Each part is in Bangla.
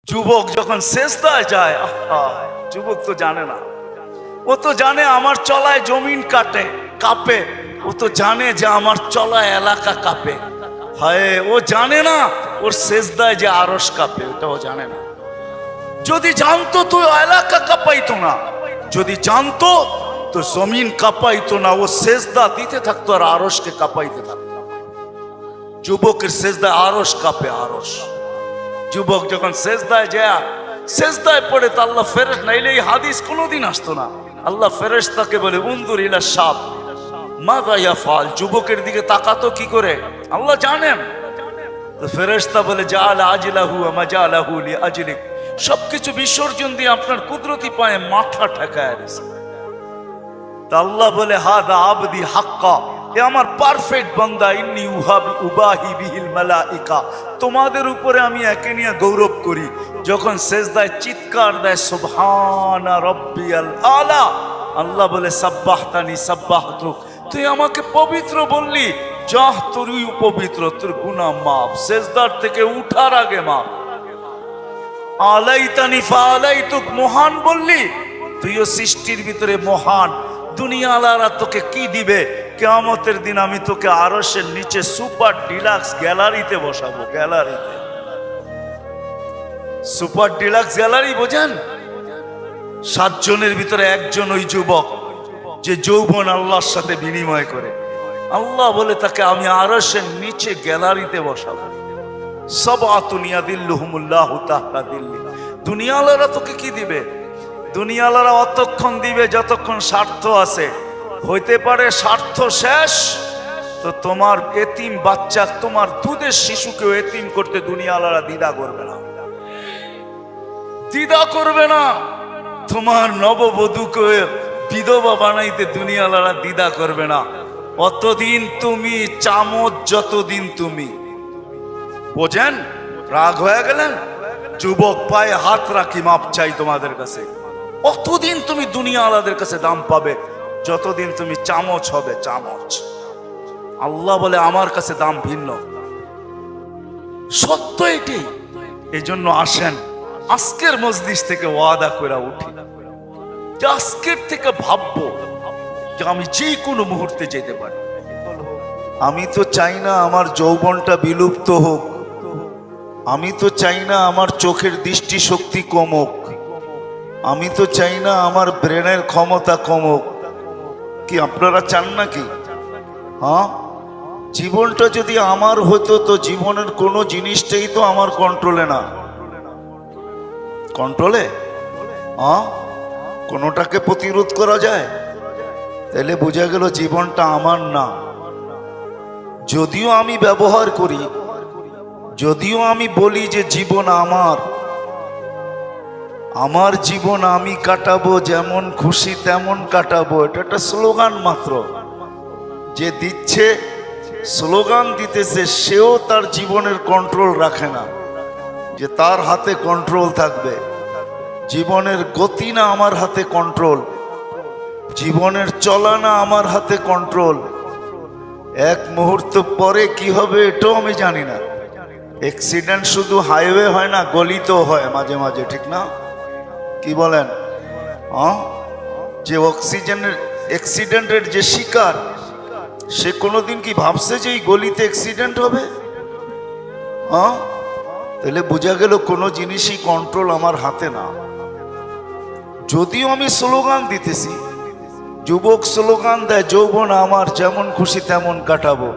যুবক যখন সেজদায় যায়, যুবক তো জানে না, ও তো জানে আমার চলায় জমিন কাঁপে, ও তো জানে যে আমার চলায় এলাকা কাঁপে। হায়, ও জানে না ওর সেজদায় যে আরশ কাঁপে, ওটা ও জানে না। যদি জানতো তো এলাকা কাঁপাইতো না, যদি জানতো তো জমিন কাঁপাইতো না। ও সেজদা দিতে থাকতো আর আরশকে কাঁপাইতে থাকতো। যুবকের সেজদায় আরশ কাঁপে, আরশ। যুবক যখন সেজদায় পড়ে তো আল্লাহ ফেরেশতা, নাইলে এই হাদিস কোনোদিন আসতো না। আল্লাহ ফেরেশতাকে বলে উনজুর ইলা শাব মাযা ইয়াফআল, যুবকের দিকে তাকাতো কি করে আল্লাহ জানেন। তো ফেরেশতা বলে জাআলা আজলাহু ওয়া মাজালাহু লিআজলিক, সবকিছু বিসর্জন দিয়ে আপনার কুদরতি পায়ে মাথা ঠেকায় দিয়েছে। তা আল্লাহ বলে হাদা আবদি হাক্কা, এ আমার পারফেক্ট বান্দা, ইন্নী উবাহি বিহিল মালাইকা, তোমাদের উপরে আমি একে নিয়ে গৌরব করি। যখন সেজদায় চিৎকার দেয় সুবহানা রাব্বিয়াল আলা, আল্লাহ বলে সাব্বাহতানি সাব্বাহতুক, তুই আমাকে পবিত্র বললি, যাহ তুই পবিত্র, তোর গুনাহ মাফ, সেজদার থেকে উঠার আগে মাফ। আলাইতানি ফাআলাইতুক, মহান বললি, তুইও সৃষ্টির ভিতরে মহান। দুনিয়াওয়ালারা তোকে কি দিবে? কিয়ামতের দিন আমি তোকে আরশের নিচে সুপার ডিলাক্স গ্যালারিতে বসাবো। গ্যালারিতে, সুপার ডিলাক্স গ্যালারি বোঝেন? 7 জনের ভিতরে একজন ওই যুবক যে যৌবন আল্লাহর সাথে বিনিময় করে। আল্লাহ বলে তাকে আমি আরশের নিচে গ্যালারিতে বসাবো। সাবআতুন ইয়াদিল্লুহুমুল্লাহু তাহতা দিল্লি। দুনিয়াওয়ালারা তোকে কি দিবে? দুনিয়াওয়ালারা অতক্ষণ দিবে যতক্ষণ স্বার্থ আছে। হইতে পারে স্বার্থ শেষ তো তোমার এতিম বাচ্চা, তোমার দুধের শিশুকেও এতিম করতে দুনিয়াওয়ালারা দ্বিধা করবে না, দ্বিধা করবে না। তোমার নববধূকে বিধবা বানাইতে দুনিয়াওয়ালারা দ্বিধা করবে না। অতদিন তুমি চামচ, যতদিন তুমি বোঝেন। রাগ হয়ে গেলেন? যুবক পায়ে হাত রাখি, মাপ চাই তোমাদের কাছে। অতদিন তুমি দুনিয়াওয়ালাদের কাছে দাম পাবে যতদিন তুমি চামচ হবে, চামচ। আল্লাহ বলে আমার কাছে দাম ভিন্ন, সত্য এটাই। এই জন্য আসেন আজকের মজলিস থেকে ওয়াদা করে উঠি যে আজকের থেকে ভাববো যে আমি যে কোনো মুহূর্তে যেতে পারি। আমি তো চাই না আমার যৌবনটা বিলুপ্ত হোক, আমি তো চাই না আমার চোখের দৃষ্টি শক্তি কমুক, আমি তো চাই না আমার ব্রেনের ক্ষমতা কমুক। কি আপনারা চান নাকি? হ্যাঁ, জীবনটা যদি আমার হতো তো জীবনের কোনো জিনিসটাই তো আমার কন্ট্রোলে না। কন্ট্রোলে? হ্যাঁ, কোনোটাকে প্রতিরোধ করা যায়? তাহলে বোঝা গেল জীবনটা আমার না। যদিও আমি ব্যবহার করি, যদিও আমি বলি যে জীবন আমার, আমার জীবন আমি কাটাবো, যেমন খুশি তেমন কাটাবো, এটা একটা স্লোগান মাত্র। যে দিচ্ছে, স্লোগান দিতেছে, সেও তার জীবনের কন্ট্রোল রাখে না যে তার হাতে কন্ট্রোল থাকবে। জীবনের গতি না আমার হাতে কন্ট্রোল, জীবনের চলা না আমার হাতে কন্ট্রোল। এক মুহূর্ত পরে কি হবে এটাও আমি জানি না। অ্যাক্সিডেন্ট শুধু হাইওয়ে হয় না, গলিতেও হয় মাঝে মাঝে, ঠিক না? কি বলেন? যে অ্যাক্সিডেন্টের যে শিকার, সে কোনোদিন কি ভাবছে যে এই গলিতে অ্যাক্সিডেন্ট হবে? তাহলে বোঝা গেল কোনো জিনিসই কন্ট্রোল আমার হাতে না। যদিও আমি স্লোগান দিতেছি, যুবক স্লোগান দেয় যৌবন আমার, যেমন খুশি তেমন কাটাবো।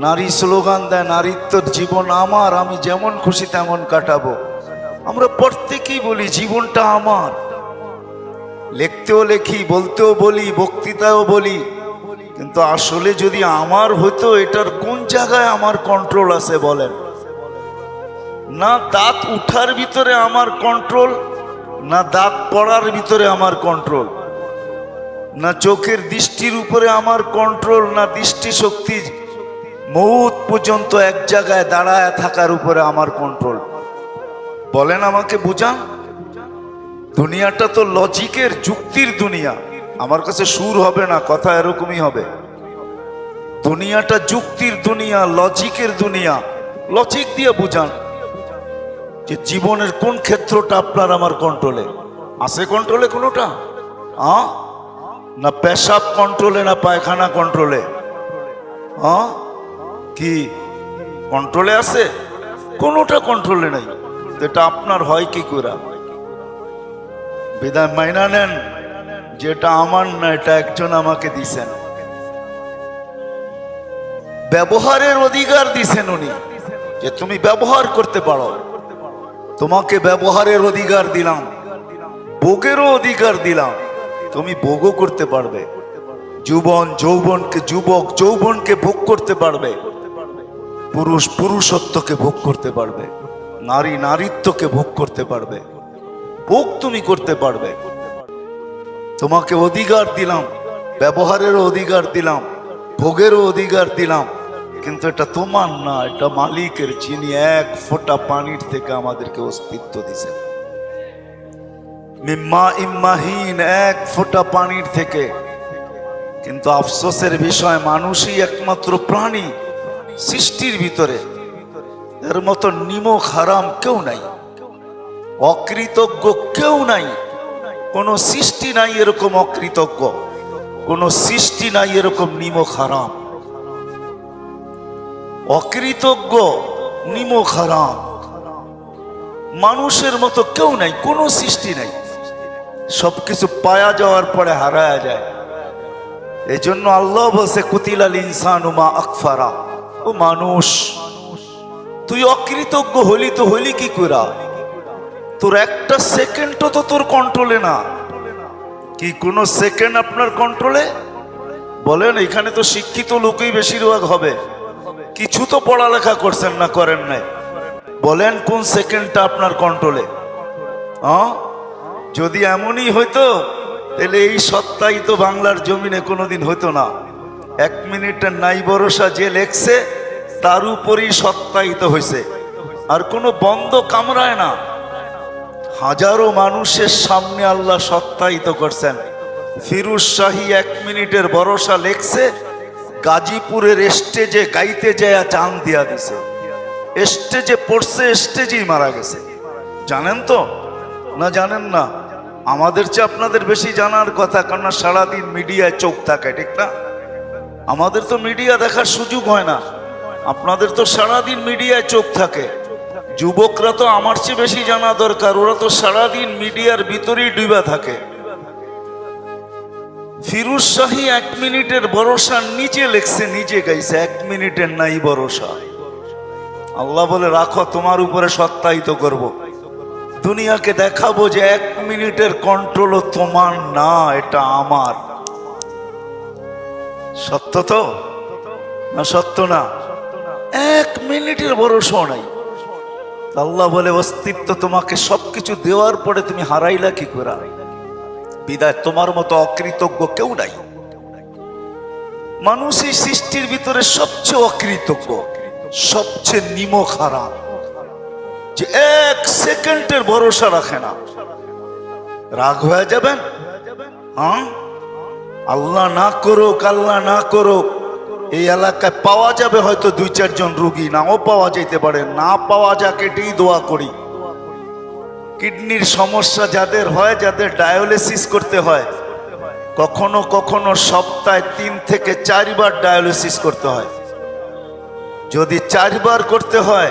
নারী স্লোগান দেয় নারীত্বর জীবন আমার, আমি যেমন খুশি তেমন কাটাবো। আমরা প্রত্যেকেই বলি জীবনটা আমার, লিখতেও লেখি, বলতেও বলি, বক্তৃতাও বলি, কিন্তু আসলে যদি আমার হতো এটার কোন জায়গায় আমার কন্ট্রোল আছে বলেন? না দাঁত উঠার ভিতরে আমার কন্ট্রোল, না দাঁত পড়ার ভিতরে আমার কন্ট্রোল, না চোখের দৃষ্টির উপরে আমার কন্ট্রোল, না দৃষ্টি শক্তি মৌত পর্যন্ত এক জায়গায় দাঁড়ায় থাকার উপরে আমার কন্ট্রোল। বলেন, আমাকে বুঝান। দুনিয়াটা তো লজিকের, যুক্তির দুনিয়া। আমার কাছে সুর হবে না, কথা এরকমই হবে। দুনিয়াটা যুক্তির দুনিয়া, লজিকের দুনিয়া। লজিক দিয়ে বুঝান। যে জীবনের কোন ক্ষেত্রটা আপনার আমার কন্ট্রোলে আছে? কন্ট্রোলে কোনোটা? না পেশাব কন্ট্রোলে, না পায়খানা কন্ট্রোলে? কি কন্ট্রোলে আছে? কোনোটা কন্ট্রোলে নাই। এটা আপনার হয় কি করে? বিদায় মাইনা নেন যেটা আমার না, এটা একজন আমাকে দিছেন। ব্যবহারের অধিকার দিছেন উনি, যে তুমি ব্যবহার করতে পারো। তোমাকে ব্যবহারের অধিকার দিলাম, ভোগেরও অধিকার দিলাম, তুমি ভোগও করতে পারবে। যুবক যৌবনকে ভোগ করতে পারবে, পুরুষ পুরুষত্বকে ভোগ করতে পারবে, নারী নারীত্বকে ভোগ করতে পারবে। ভোগ তুমি করতে পারবে। তোমাকে অধিকার দিলাম, ব্যবহারেরও অধিকার দিলাম, ভোগেরও অধিকার দিলাম, কিন্তু এটা তোমার না, এটা মালিকের, যিনি এক ফোঁটা পানির থেকে আমাদেরকে অস্তিত্ব দিয়েছেন। মিম্মা ইম্মাহিন, এক ফোঁটা পানির থেকে। কিন্তু আফসোসের বিষয়, মানুষই একমাত্র প্রাণী সৃষ্টির ভিতরে এর মতো নিমক হারাম কেউ নাই, অকৃতজ্ঞ কেউ নাই। কোন সৃষ্টি নাই এরকম অকৃতজ্ঞ, কোন সৃষ্টি নাই এরকম নিমক হারাম। অকৃতজ্ঞ, নিমক হারাম মানুষের মতো কেউ নাই, কোন সৃষ্টি নাই। সবকিছু পায়া যাওয়ার পরে হারায়া যায়। এই জন্য আল্লাহ বলছে কুতিলাল ইনসানু মা আকফারা, ও মানুষ তুই অকৃতজ্ঞ হলি তো হলি কি করে? তোর একটা সেকেন্ডও তো তোর কন্ট্রোলে না। কি কোন সেকেন্ড আপনার কন্ট্রোলে? বলেন, এখানে তো শিক্ষিত লোকই বেশিরভাগ হবে, কিছু তো পড়ালেখা করছেন না, করেন নাই। বলেন কোন সেকেন্ডটা আপনার কন্ট্রোলে? যদি এমনই হইতো তাহলে এই সত্তাই তো বাংলার জমিনে কোনোদিন হইতো না। 1 মিনিটের নাই ভরসা যে লেখছে তার উপরই সত্তায়িত হয়েছে, আর কোনো বন্ধ কামড়ায় না। হাজারো মানুষের সামনে আল্লাহ সত্তায়িত করছেন। ফিরোজ শাহী 1 মিনিটের ভরসা লেখছে, গাজীপুরের স্টেজে গাইতে যায় চান দিয়া দিছে। স্টেজে পড়ছে, স্টেজেই মারা গেছে। জানেন তো না জানেন না? আমাদের চেয়ে আপনাদের বেশি জানার কথা, কারণ সারাদিন মিডিয়ায় চোখ থাকে, ঠিক না? আমাদের তো মিডিয়া দেখার সুযোগ হয় না, আপনাদের তো সারাদিন মিডিয়ায় চোখ থাকে। যুবকরা তো আমার চেয়ে বেশি জানা দরকার, ওরা তো সারাদিন মিডিয়ার ভিতরেই ডুবা থাকে। ফিরোজ শাহী 1 মিনিটের ভরসা নিজে লেখছে, নিজে গাইছে, 1 মিনিটের নাই ভরসা। আল্লাহ বলে রাখো, তোমার উপরে সত্যায়িত করব, দুনিয়াকে দেখাবো যে 1 মিনিটের কন্ট্রোলও তোমার না, এটা আমার। সত্য তো না? সত্য না? 1 মিনিটের ভরসা নাই। আল্লাহ বলে অস্তিত্ব তোমাকে সবকিছু দেওয়ার পরে তুমি হারাইলা কি করে? বিদায় তোমার মতো অকৃতজ্ঞ কেউ নাই। মানুষ এই সৃষ্টির ভিতরে সবচেয়ে অকৃতজ্ঞ, সবচেয়ে নিমক হারাম, যে 1 সেকেন্ডের ভরসা রাখে না। রাগ হয়ে যাবেন? আল্লাহ না করুক, আল্লাহ না করুক, এই এলাকায় পাওয়া যাবে হয়তো 2-4 জন রোগী, নাও পাওয়া যেতে পারে। না পাওয়া যাক এটাই দোয়া করি। কিডনির সমস্যা যাদের হয়, যাদের ডায়ালিসিস করতে হয়, কখনো কখনো সপ্তাহে 3 থেকে 4 বার ডায়ালিসিস করতে হয়। যদি 4 বার করতে হয়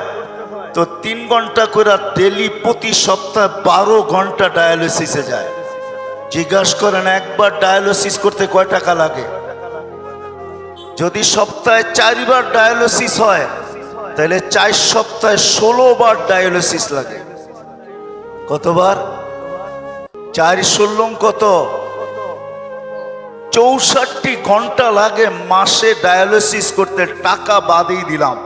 তো 3 ঘন্টা করে ডেলি, প্রতি সপ্তাহে 12 ঘন্টা ডায়ালিসিসে যায়। জিজ্ঞাসা করেন একবার ডায়ালিসিস করতে কয় টাকা লাগে? যদি সপ্তাহে 4 বার ডায়ালিসিস হয় তাহলে 4 সপ্তাহে 16 বার ডায়ালিসিস লাগে। কতবার? 4 16 কত? 64 ঘন্টা লাগে মাসে ডায়ালিসিস করতে, টাকা বাদই দিলাম।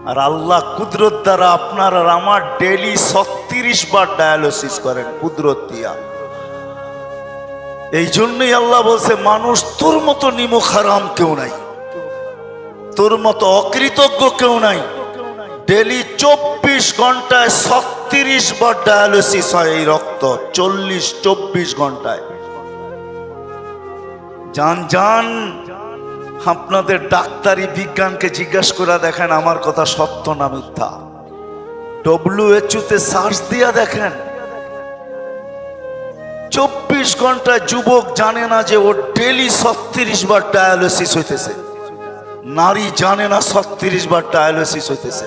আর আল্লাহ কুদরত দ্বারা আপনার আর আমার ডেলি 36 বার ডায়ালিসিস করেন কুদরত দিয়া। এই জন্যই আল্লাহ বলছে, মানুষ তোর মতো নিমক হারাম কেউ নাই, তোর মতো অকৃতজ্ঞ কেউ নাই। ডেলি 24 ঘন্টায় 36 বার ডায়ালিসিস হয় এই রক্ত, 24 ঘন্টায়। জান আপনাদের ডাক্তারি বিজ্ঞানকে জিজ্ঞাসা করে দেখেন আমার কথা সত্য না মিথ্যা। WHO তে সার্চ দিয়া দেখেন, 24 ঘন্টায় যুবক জানে না যে ওর ডেলি 36 বার ডায়ালিসিস হইতেছে। নারী জানে না 36 বার ডায়ালিসিস হইতেছে।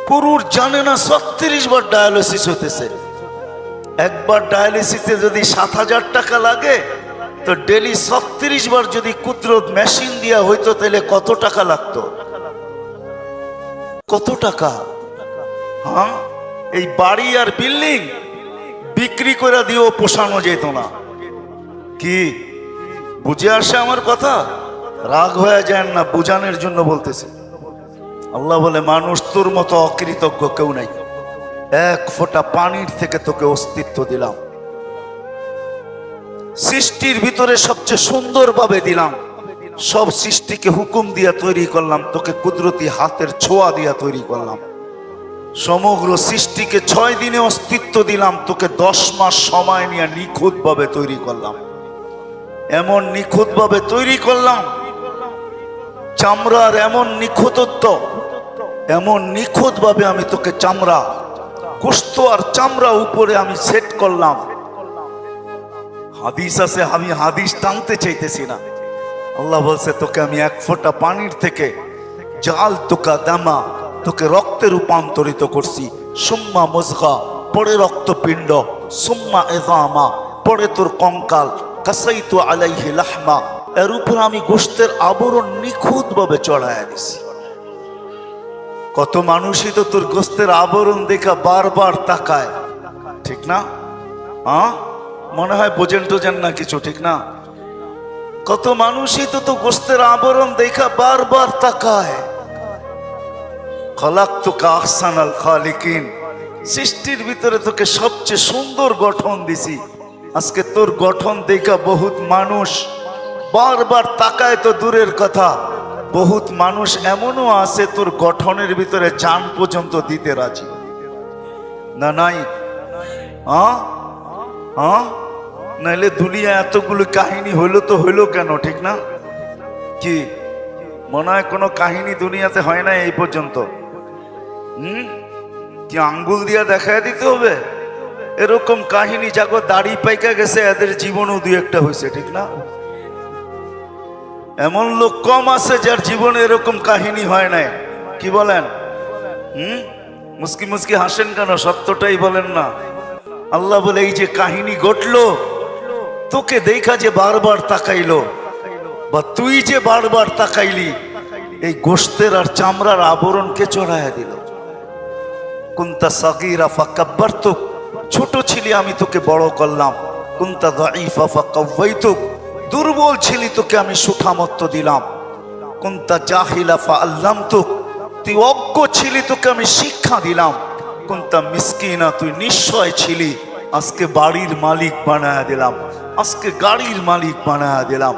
পুরুষ জানে না 36 বার ডায়ালিসিস হইতেছে। একবার ডায়ালিসিসে যদি 7,000 টাকা লাগে, তো ডেলি 36 বার যদি কুদরত মেশিন দিয়া হইতো তাহলে কত টাকা লাগতো? কত টাকা? হ্যাঁ, এই বাড়ি আর বিল্ডিং বিক্রি করে দিয়েও পোষানো যেত না। কি বুঝে আসে আমার কথা? রাগ হয়ে যায় না, বুঝানোর জন্য বলতেছে। আল্লাহ বলে, মানুষ তোর মতো অকৃতজ্ঞ কেউ নাই। এক ফোঁটা পানির থেকে তোকে অস্তিত্ব দিলাম, সৃষ্টির ভিতরে সবচেয়ে সুন্দর ভাবে দিলাম, সব সৃষ্টিকে হুকুম দিয়া তৈরি করলাম, তোকে কুদরতি হাতের ছোঁয়া দিয়া তৈরি করলাম। সমগ্র সৃষ্টিকে 6 দিনে অস্তিত্ব দিলাম, তোকে 10 মাস সময় নিয়ে নিখুঁত ভাবে তৈরি করলাম। এমন নিখুঁত ভাবে তৈরি করলাম, চামড়ার এমন নিখুঁতত্ব, এমন নিখুঁত ভাবে আমি তোকে চামড়া, গোশত আর চামড়া উপরে আমি সেট করলাম। হাদিস আছে, আমি হাদিস টানতে চাইতেছি না। আল্লাহ বলছে, তোকে আমি এক ফোঁটা পানির থেকে জাল তোকা দামা, তোকে রক্তে রূপান্তরিত করছি। সুম্মা মুজগা, পরে রক্তপিণ্ড, সুম্মা ইযামা, পরে তোর কঙ্কাল, কাসাইতু আলাইহি লাহমা, এর উপর আমি গোশতের আবরণ নিখুঁত ভাবে চড়াইয়া দিছি। কত মানুষই তো তোর গোশতের আবরণ দেখা বারবার তাকায়, ঠিক না? হ্যাঁ, মনে হয় বোঝেন টোজেন না কিছু, ঠিক না? কত মানুষই তো গোশতের আবরণ দেখা বারবার তাকায়। খালাকতুকা আহসানাল খালিকিন, সৃষ্টির ভিতরে তোকে সবচেয়ে সুন্দর গঠন দিছি। আজকে তোর গঠন দেখা বহুত মানুষ বারবার তাকায় তো দূরের কথা, বহুত মানুষ এমনও আছে তোর গঠনের ভিতরে জান পর্যন্ত দিতে রাজি না। নাই? হ্যাঁ হ্যাঁ, নাইলে দুনিয়া এতগুলো কাহিনী হইলো তো হইলো কেন, ঠিক না? কি মনে হয় কোনো কাহিনী দুনিয়াতে হয় না এই পর্যন্ত? কি আঙ্গুল দিয়া দেখায় দিতে হবে? এরকম কাহিনী যাগো দাড়ি পাইকা গেছে, এদের জীবনও 2-1টা হয়েছে, ঠিক না? এমন লোক কম আছে যার জীবনে এরকম কাহিনী হয় নাই। কি বলেন? মুস্কি মুস্কি হাসেন কেন? সত্যটাই বলেন না। আল্লাহ বলে, এই যে কাহিনী ঘটলো, তোকে দেখা যে বারবার তাকাইলো, বা তুই যে বারবার তাকাইলি, এই গোশতের আর চামড়ার আবরণকে চড়াইয়া দিল। কুনতা সাগীরা ফাকাব্বারতুক, ছোট ছিলি আমি তোকে বড় করলাম। কুনতা দাঈফা ফাকাওয়াইতুক, দুর্বল ছিলি তোকে আমি সুঠামত্ব দিলাম। কুনতা জাহিলা ফাআল্লামতুক, তুই অজ্ঞ ছিলি তোকে আমি শিক্ষা দিলাম। কুনতা মিসকিনা, তুই নিঃস্বয় ছিলি, আজকে বাড়ির মালিক বানায়া দিলাম, আজকে গাড়ির মালিক বানায়া দিলাম,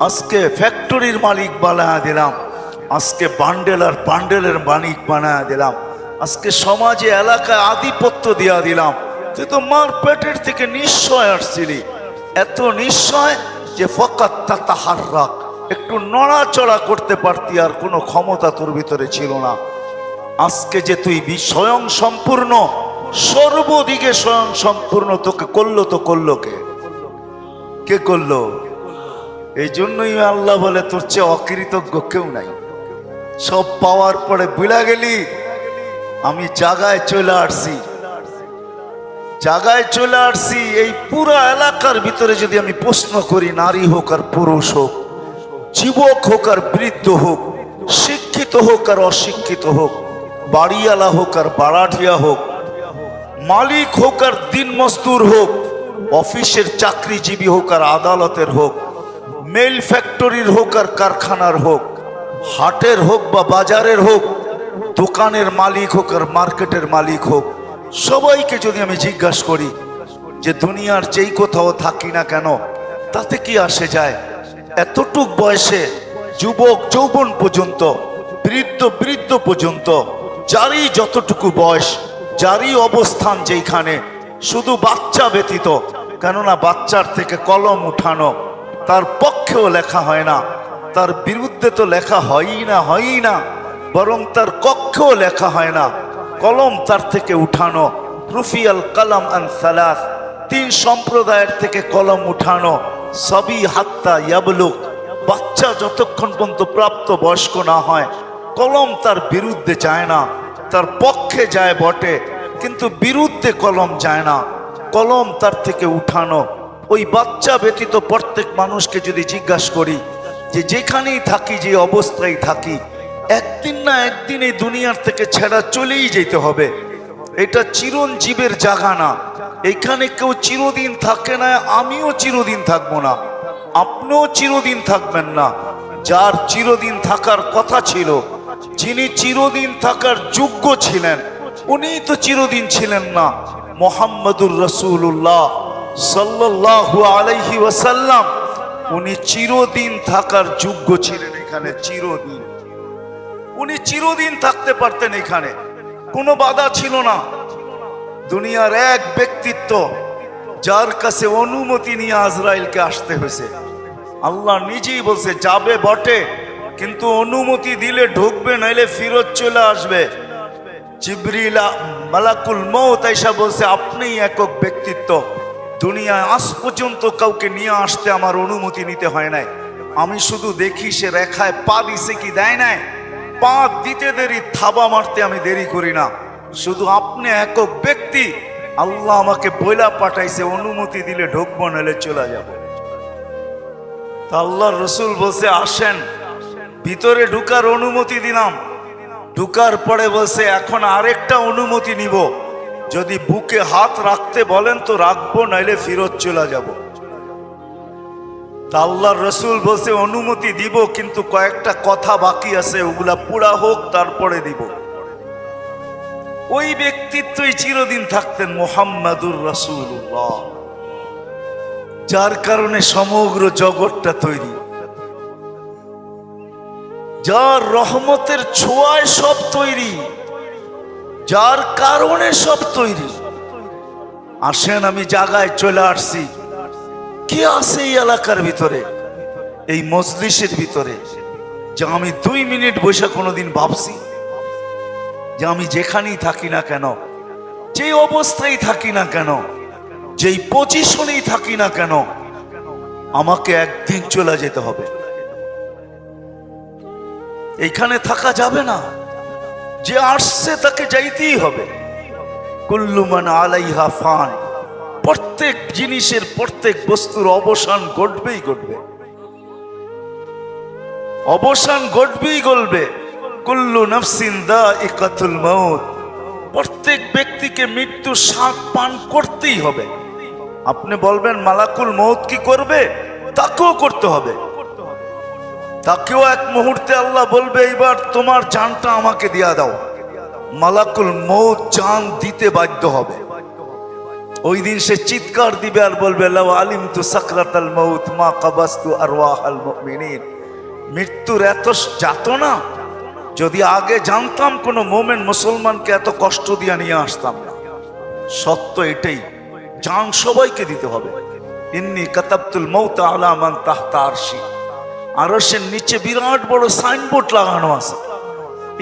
আজকে ফ্যাক্টরির মালিক বানায়া দিলাম, আজকে বান্ডেল আর বান্ডেলের মালিক বানায়া দিলাম, আজকে সমাজে এলাকায় আধিপত্য দিয়া দিলাম। তুই তো মার পেটের থেকে নিঃস্বয় আসছিলি, এত নিঃস্বয় যে ফাকাত তাতাহাররাক, একটু নড়াচড়া করতে পারতি, আর কোনো ক্ষমতা তোর ভিতরে ছিল না। আজকে যে তুই স্বয়ং সম্পূর্ণ, সর্বদিকে স্বয়ং সম্পূর্ণ, তোকে করলো তো করলো কে? কে করলো? এই জন্যই আল্লাহ বলে, তোর চেয়ে অকৃতজ্ঞ কেউ নাই। সব পাওয়ার পরে ভুলা গেলি আমি জায়গায় চলে আসছি, জায়গায় চলে আসছি। এই পুরো এলাকার ভিতরে যদি আমি প্রশ্ন করি, নারী হোক আর পুরুষ হোক, যুবক হোক আর বৃদ্ধ হোক, শিক্ষিত হোক আর অশিক্ষিত হোক, বাড়িওয়ালা হোক আর বাড়াঠিয়া হোক, মালিক হোক আর দিন মজদুর হোক, অফিসের চাকরিজীবী হোক আর আদালতের হোক, মেল ফ্যাক্টরির হোক আর কারখানার হোক, হাটের হোক বা বাজারের হোক, দোকানের মালিক হোক আর মার্কেটের মালিক হোক, সবাইকে যদি আমি জিজ্ঞাসা করি যে দুনিয়ার যেই কোথাও থাকি না কেন, তাতে কি আসে যায়? এতটুক বয়সে যুবক যৌবন পর্যন্ত, বৃদ্ধ পর্যন্ত, যারই যতটুকু বয়স, যারই অবস্থান যেখানে, শুধু বাচ্চা ব্যতীত, কেননা বাচ্চার থেকে কলম উঠানো তার পক্ষেও লেখা হয় না, তার বিরুদ্ধে তো লেখা হয়ই না, বরং তার কক্ষেও লেখা হয় না। কলম তার থেকে উঠানো। রুফিয়াল কালাম আন সালাস, 3 সম্প্রদায়ের থেকে কলম উঠানো। সবই হাত্তা ইয়াবলুক, বাচ্চা যতক্ষণ পর্যন্ত প্রাপ্ত বয়স্ক না হয় কলম তার বিরুদ্ধে যায় না, তার পক্ষে যায় বটে কিন্তু বিরুদ্ধে কলম যায় না। কলম তার থেকে উঠানো। ওই বাচ্চা ব্যতীত প্রত্যেক মানুষকে যদি জিজ্ঞাসা করি যে যেখানেই থাকি, যে অবস্থায় থাকি, একদিন না একদিন এই দুনিয়ার থেকে ছেড়া চলেই যেতে হবে। এটা চিরঞ্জীবের জায়গা না। এখানে কেউ চিরদিন থাকে না, আমিও চিরদিন থাকবো না, আপনিও চিরদিন থাকবেন না। যার চিরদিন থাকার কথা ছিল, যিনি চিরদিন থাকার যোগ্য ছিলেন, উনি তো চিরদিন ছিলেন না। মুহাম্মদুর রাসূলুল্লাহ সাল্লাল্লাহু আলাইহি ওয়াসাল্লাম, উনি চিরদিন থাকার যোগ্য ছিলেন। এখানে চিরদিন উনি চিরদিন থাকতে পারতেন, এখানে কোনো বাধা ছিল না। দুনিয়ার এক ব্যক্তিত্ব যার কাছে অনুমতি নিয়ে আজরাইলকে আসতে হয়েছে। আল্লাহ নিজেই বলছে যাবে বটে কিন্তু অনুমতি দিলে ঢুকবে, নাইলে ফিরত চলে আসবে। জিবরিল মালাকুল মউত আয়েশা বলছে আপনিই একক ব্যক্তিত্ব, দুনিয়ায় আজ পর্যন্ত কাউকে নিয়ে আসতে আমার অনুমতি নিতে হয় নাই। আমি শুধু দেখি সে রেখায় পা দিছে কি দেয় নাই, পা দিতে দেরি, থাবা মারতে আমি দেরি করি না। শুধু আপনি একক ব্যক্তি, আল্লাহ আমাকে বইলা পাঠাইছে অনুমতি দিলে ঢুকবো, নাহলে চলে যাবে। তা আল্লাহর রাসূল বলছে আসেন, ভিতরে ঢুকার অনুমতি দিলাম। ঢুকার পরে বলছে এখন আরেকটা অনুমতি নিব, যদি বুকে হাত রাখতে বলেন তো রাখবো, নাইলে ফিরত চলে যাব। তা আল্লাহর রাসূল বলছে অনুমতি দিব কিন্তু কয়েকটা কথা বাকি আছে, ওগুলা পুরা হোক তারপরে দিব। ওই ব্যক্তিত্বই চিরদিন থাকতেন, মুহাম্মাদুর রাসূলুল্লাহ, যার কারণে সমগ্র জগৎটা তৈরি, যার রহমতের ছোঁয়ায় সব তৈরি, যার কারণে সব তৈরি। আসেন আমি জায়গায় চলে আসছি। কে আছে এই এলাকার ভিতরে, এই মজলিসের ভিতরে, যে আমি 2 মিনিট বসে কোনোদিন ভাবছি যে আমি যেখানেই থাকি না কেন, যে অবস্থায় থাকি না কেন, যেই পজিশনেই থাকি না কেন, আমাকে একদিন চলে যেতে হবে, এইখানে থাকা যাবে না। যে আসছে তাকে যাইতেই হবে। কুল্লু মান আলাইহা ফান, প্রত্যেক জিনিসের, প্রত্যেক বস্তুর অবসান ঘটবেই ঘটবে, অবসান ঘটবেই ঘটবে। কুল্লু নাফসিন যায়িকাতুল মাউত, প্রত্যেক ব্যক্তিকে মৃত্যু স্বাদ পান করতেই হবে। আপনি বলবেন মালাকুল মউত কি করবে? তাকেও করতে হবে। তাকেও এক মুহূর্তে আল্লাহ বলবে এইবার তোমার জানটা আমাকে দিয়া দাও। মালাকুল মউত জান দিতে বাধ্য হবে। ওই দিন সে চিৎকার দিবে আর বলবে লাউ আলিমতু সাকরাতাল মাউত মা কাবাস্তু আরওয়াহাল মুমিনিন। মৃত্যুর এত যাতনা যদি আগে জানতাম, কোন মোমেন মুসলমানকে এত কষ্ট দিয়ে নিয়ে আসতাম না। সত্য এটাই, জান সবাইকে দিতে হবে। ইন্নী কাতাবতুল মাউতা আলা মান তাহতা আরশি, আরশের নিচে বিরাট বড় সাইনবোর্ড লাগানো আছে,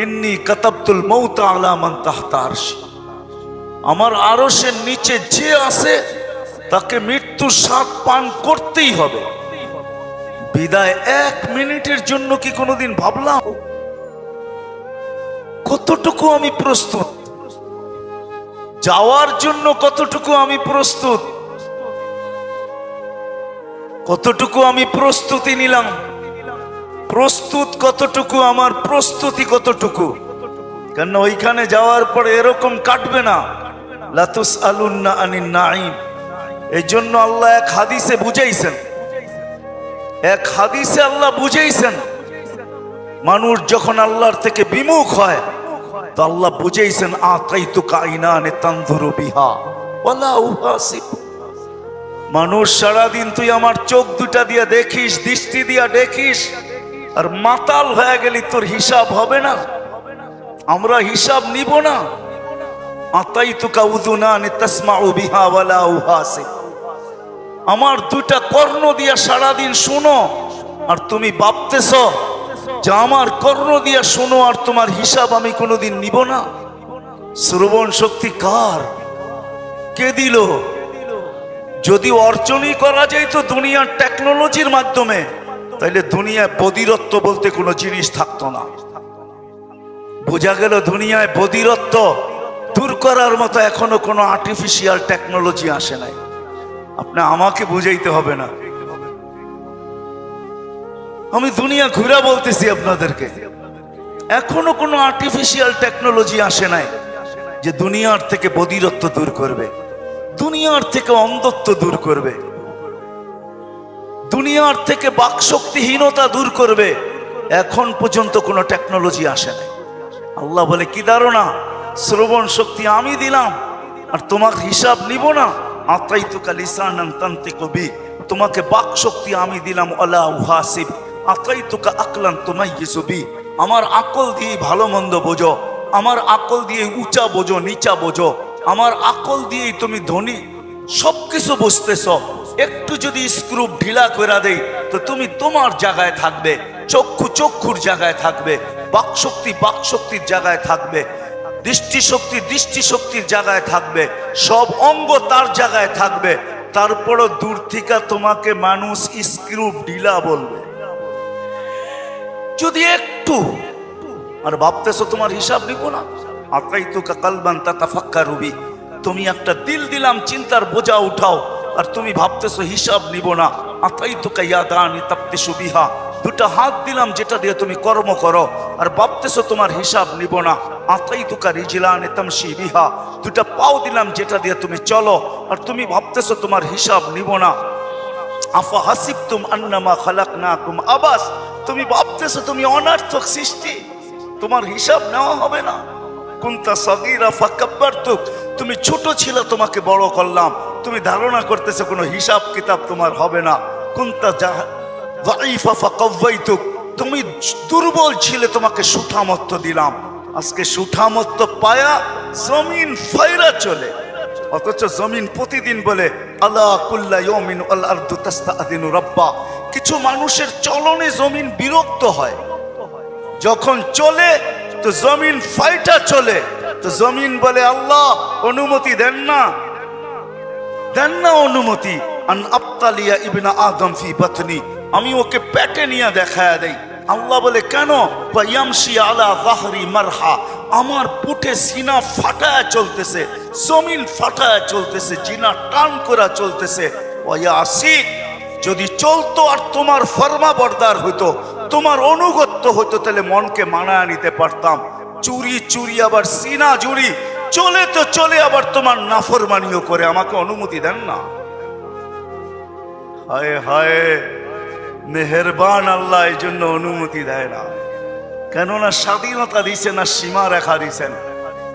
ইন্নী কাতাবতুল মাউতা আলা মান তাহতা আরশি। আমার আরশের নিচে যে আছে তাকে মৃত্যুর স্বাদ পান করতেই হবে। বিদায় 1 মিনিটের জন্য কি কোনোদিন ভাবলাম কতটুকু আমি প্রস্তুত যাওয়ার জন্য? কতটুকু আমি প্রস্তুত, কতটুকু আমি প্রস্তুতি নিলাম, প্রস্তুত কতটুকু, আমার প্রস্তুতি কতটুকু? কেন ওইখানে যাওয়ার পরে এরকম কাটবে না, লা তুসআলুন্না আনিন নাঈম। এই জন্য আল্লাহ এক হাদিসে বুঝাইছেন, এক হাদিসে আল্লাহ বুঝাইছেন, মানুষ যখন আল্লাহর থেকে বিমুখ হয় তো আল্লাহ বুঝাইছেন আতাইতুকা আইনানে তানজুরু বিহা ওয়ালা উহাসিব। মানুষ সারাদিন তুই আমার চোখ দুটা দিয়া দেখিস, দৃষ্টি দিয়া দেখিস, আর মাতাল হয়ে গেলি তোর হিসাব হবে না, আমরা হিসাব নিব না। আতাইতুকা উযুনানি তাসমাউ বিহা ওয়ালা উহাসিব। আমার 2টা কর্ণ দিয়া সারাদিন শুনো, আর তুমি ভাবতেছ যে আমার কর্ণ দিয়া শোনো আর তোমার হিসাব আমি কোনোদিন নিব না। শ্রবণ শক্তি কার? কে দিল? যদি অর্জনই করা যায় তো দুনিয়ার টেকনোলজির মাধ্যমে, তাইলে দুনিয়ায় বধিরত্ব বলতে কোনো জিনিস থাকতো না। বোঝা গেল দুনিয়ায় বধিরত্ব দূর করার মতো এখনো কোনো আর্টিফিশিয়াল টেকনোলজি আসে নাই। আপনি আমাকে বুঝাইতে হবে না, আমি দুনিয়া ঘুরে বলতেছি আপনাদেরকে, এখনো কোনো আর্টিফিশিয়াল টেকনোলজি আসে নাই যে দুনিয়ার থেকে বধিরত্ব দূর করবে, দুনিয়ার থেকে অন্ধত্ব দূর করবে, দুনিয়ার থেকে বাকশক্তিহীনতা দূর করবে। এখন পর্যন্ত কোনো টেকনোলজি আসে নাই। আল্লাহ বলে কি ধারণা? শ্রবণ শক্তি আমি দিলাম আর তোমার হিসাব নিব না। আতাইতুকা লিসানান তানতিকু বি, তোমাকে বাক শক্তি আমি দিলাম। আলা উহাসিব আতাইতুকা আকলান তুমাইয়িজু বি, আমার আকল দিয়ে ভালো মন্দ বোঝো, আমার আকল দিয়ে উঁচা বোঝো নিচা বোঝো, আমার আকল দিয়েই তুমি ধনী সবকিছু বুঝতেছ। একটু যদি স্ক্রু ঢিলা করে দেই তো তুমি তোমার জায়গায় থাকবে, চক্ষু চক্ষুর জায়গায় থাকবে, বাকশক্তি বাকশক্তির জায়গায় থাকবে, দৃষ্টিশক্তি দৃষ্টিশক্তির জায়গায় থাকবে, সব অঙ্গ তার জায়গায় থাকবে। তারপরও দূর থেকে তোমাকে মানুষ স্ক্রু ঢিলা বলবে যদি একটু, আর ভাবতেছো তোমার হিসাব নিব না। আতাইতুকা কালবান তাতাফাক্কারু বি, তুমি একটা দিল দিলাম চিন্তার বোঝা উঠাও, আর তুমি ভাবতেছো হিসাব নিব না। আতাইতুকা ইয়াদানি তাফতিশু বিহা, দুটা হাত দিলাম যেটা দিয়ে তুমি কর্ম করো, আর ভাবতেছো তোমার হিসাব নিব না। আতাইতুকা রিজলানি তামশি বিহা, দুটা পাও দিলাম যেটা দিয়ে তুমি চলো, আর তুমি ভাবতেছো তোমার হিসাব নিব না। আফা হাসিবতুম আন্নামা খালাকনাকুম আবাস, তুমি ভাবতেছো তুমি অনার্থক সৃষ্টি, তোমার হিসাব নেওয়া হবে না। কুনতা সাগীরা ফাকাব্বারতুক, তুমি ছোট ছিল তোমাকে বড় করলাম, তুমি ধারণা করতেছো কোনো হিসাব কিতাব তোমার হবে না। কুনতা যায়ীফা ফাকাওয়াইতুক, তুমি দুর্বল ছিলে তোমাকে সুঠামত্ব দিলাম, আজকে সুঠামত্ব পায়া জমিন ফায়রা চলে। অথচ জমিন প্রতিদিন বলে আলা কুল্লা ইয়াউমিন আল আরদু তাস্তাআযিনু রাব্বা, কিছু মানুষের চলনে জমিন বিরক্ত হয়, যখন চলে তো জমিন ফাইটা চলে, তো জমিন বলে আল্লাহ অনুমতি দেন না, দেন না অনুমতি। আন আবতালিয়া ইবনা আদম ফি বাতনি, আমি ওকে পেটে নিয়ে দেখায়া দেই। আল্লাহ বলে কেন? ইয়ামশি আলা যাহরি মারহা, আমার পুটে সিনা ফাটায়া চলতেছে, জমিন ফাটায়া চলতেছে, জিনা টান করা চলতেছে। ওয়াসি, যদি চলতো আর তোমার ফরমাবরদার হইতো, তোমার অনুগত্য হইতো, তাহলে মনকে মানায় নিতে পারতাম। চুরি চুরি আবার সিনা জুড়ি, চলে তো চলে আবার তোমার নাফরমানিও করে, আমাকে অনুমতি দেন না। হায় হায়, মেহেরবান আল্লাহ এই জন্য অনুমতি দেয় না, কেননা স্বাধীনতা দিছেন না সীমা রেখা দিছেন।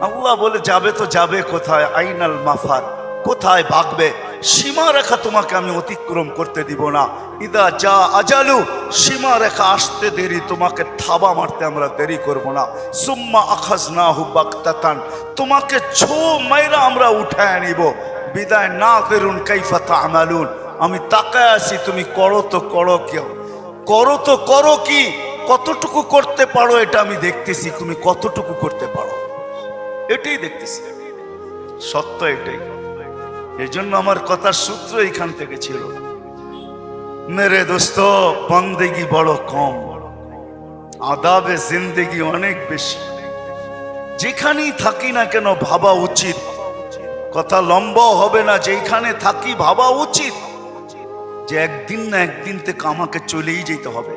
আল্লাহ বলে যাবে তো যাবে কোথায়, আইনাল মাফার, কোথায় ভাগবে, সীমা রেখা তোমাকে আমি অতিক্রম করতে দিব না। ইদা যা আজালু, সীমা রেখা আসতে দেরি, তোমাকে থাবা মারতে আমরা দেরি করব না। সুম্মা আখাজনাহু বাগতাতান, তোমাকে ছো মাইরা আমরা উঠায় নিব। বিদায় না করুন কাইফা তা'মালুন, আমি তাকায় আছি তুমি করো তো করো, কেউ করো তো করো কি, কতটুকু করতে পারো এটা আমি দেখতেছি, তুমি কতটুকু করতে পারো এটাই দেখতেছি, সত্য এটাই। এই জন্য আমার কথার সূত্র এখান থেকে ছিল, মেরে দোস্ত বন্দেগি বড় কম, আদাবে জিন্দেগি অনেক বেশি। যেখানেই থাকি না কেন ভাবা উচিত, কথা লম্বা হবে না, যেখানে থাকি ভাবা উচিত যে একদিন না একদিন থেকে আমাকে চলেই যেতে হবে,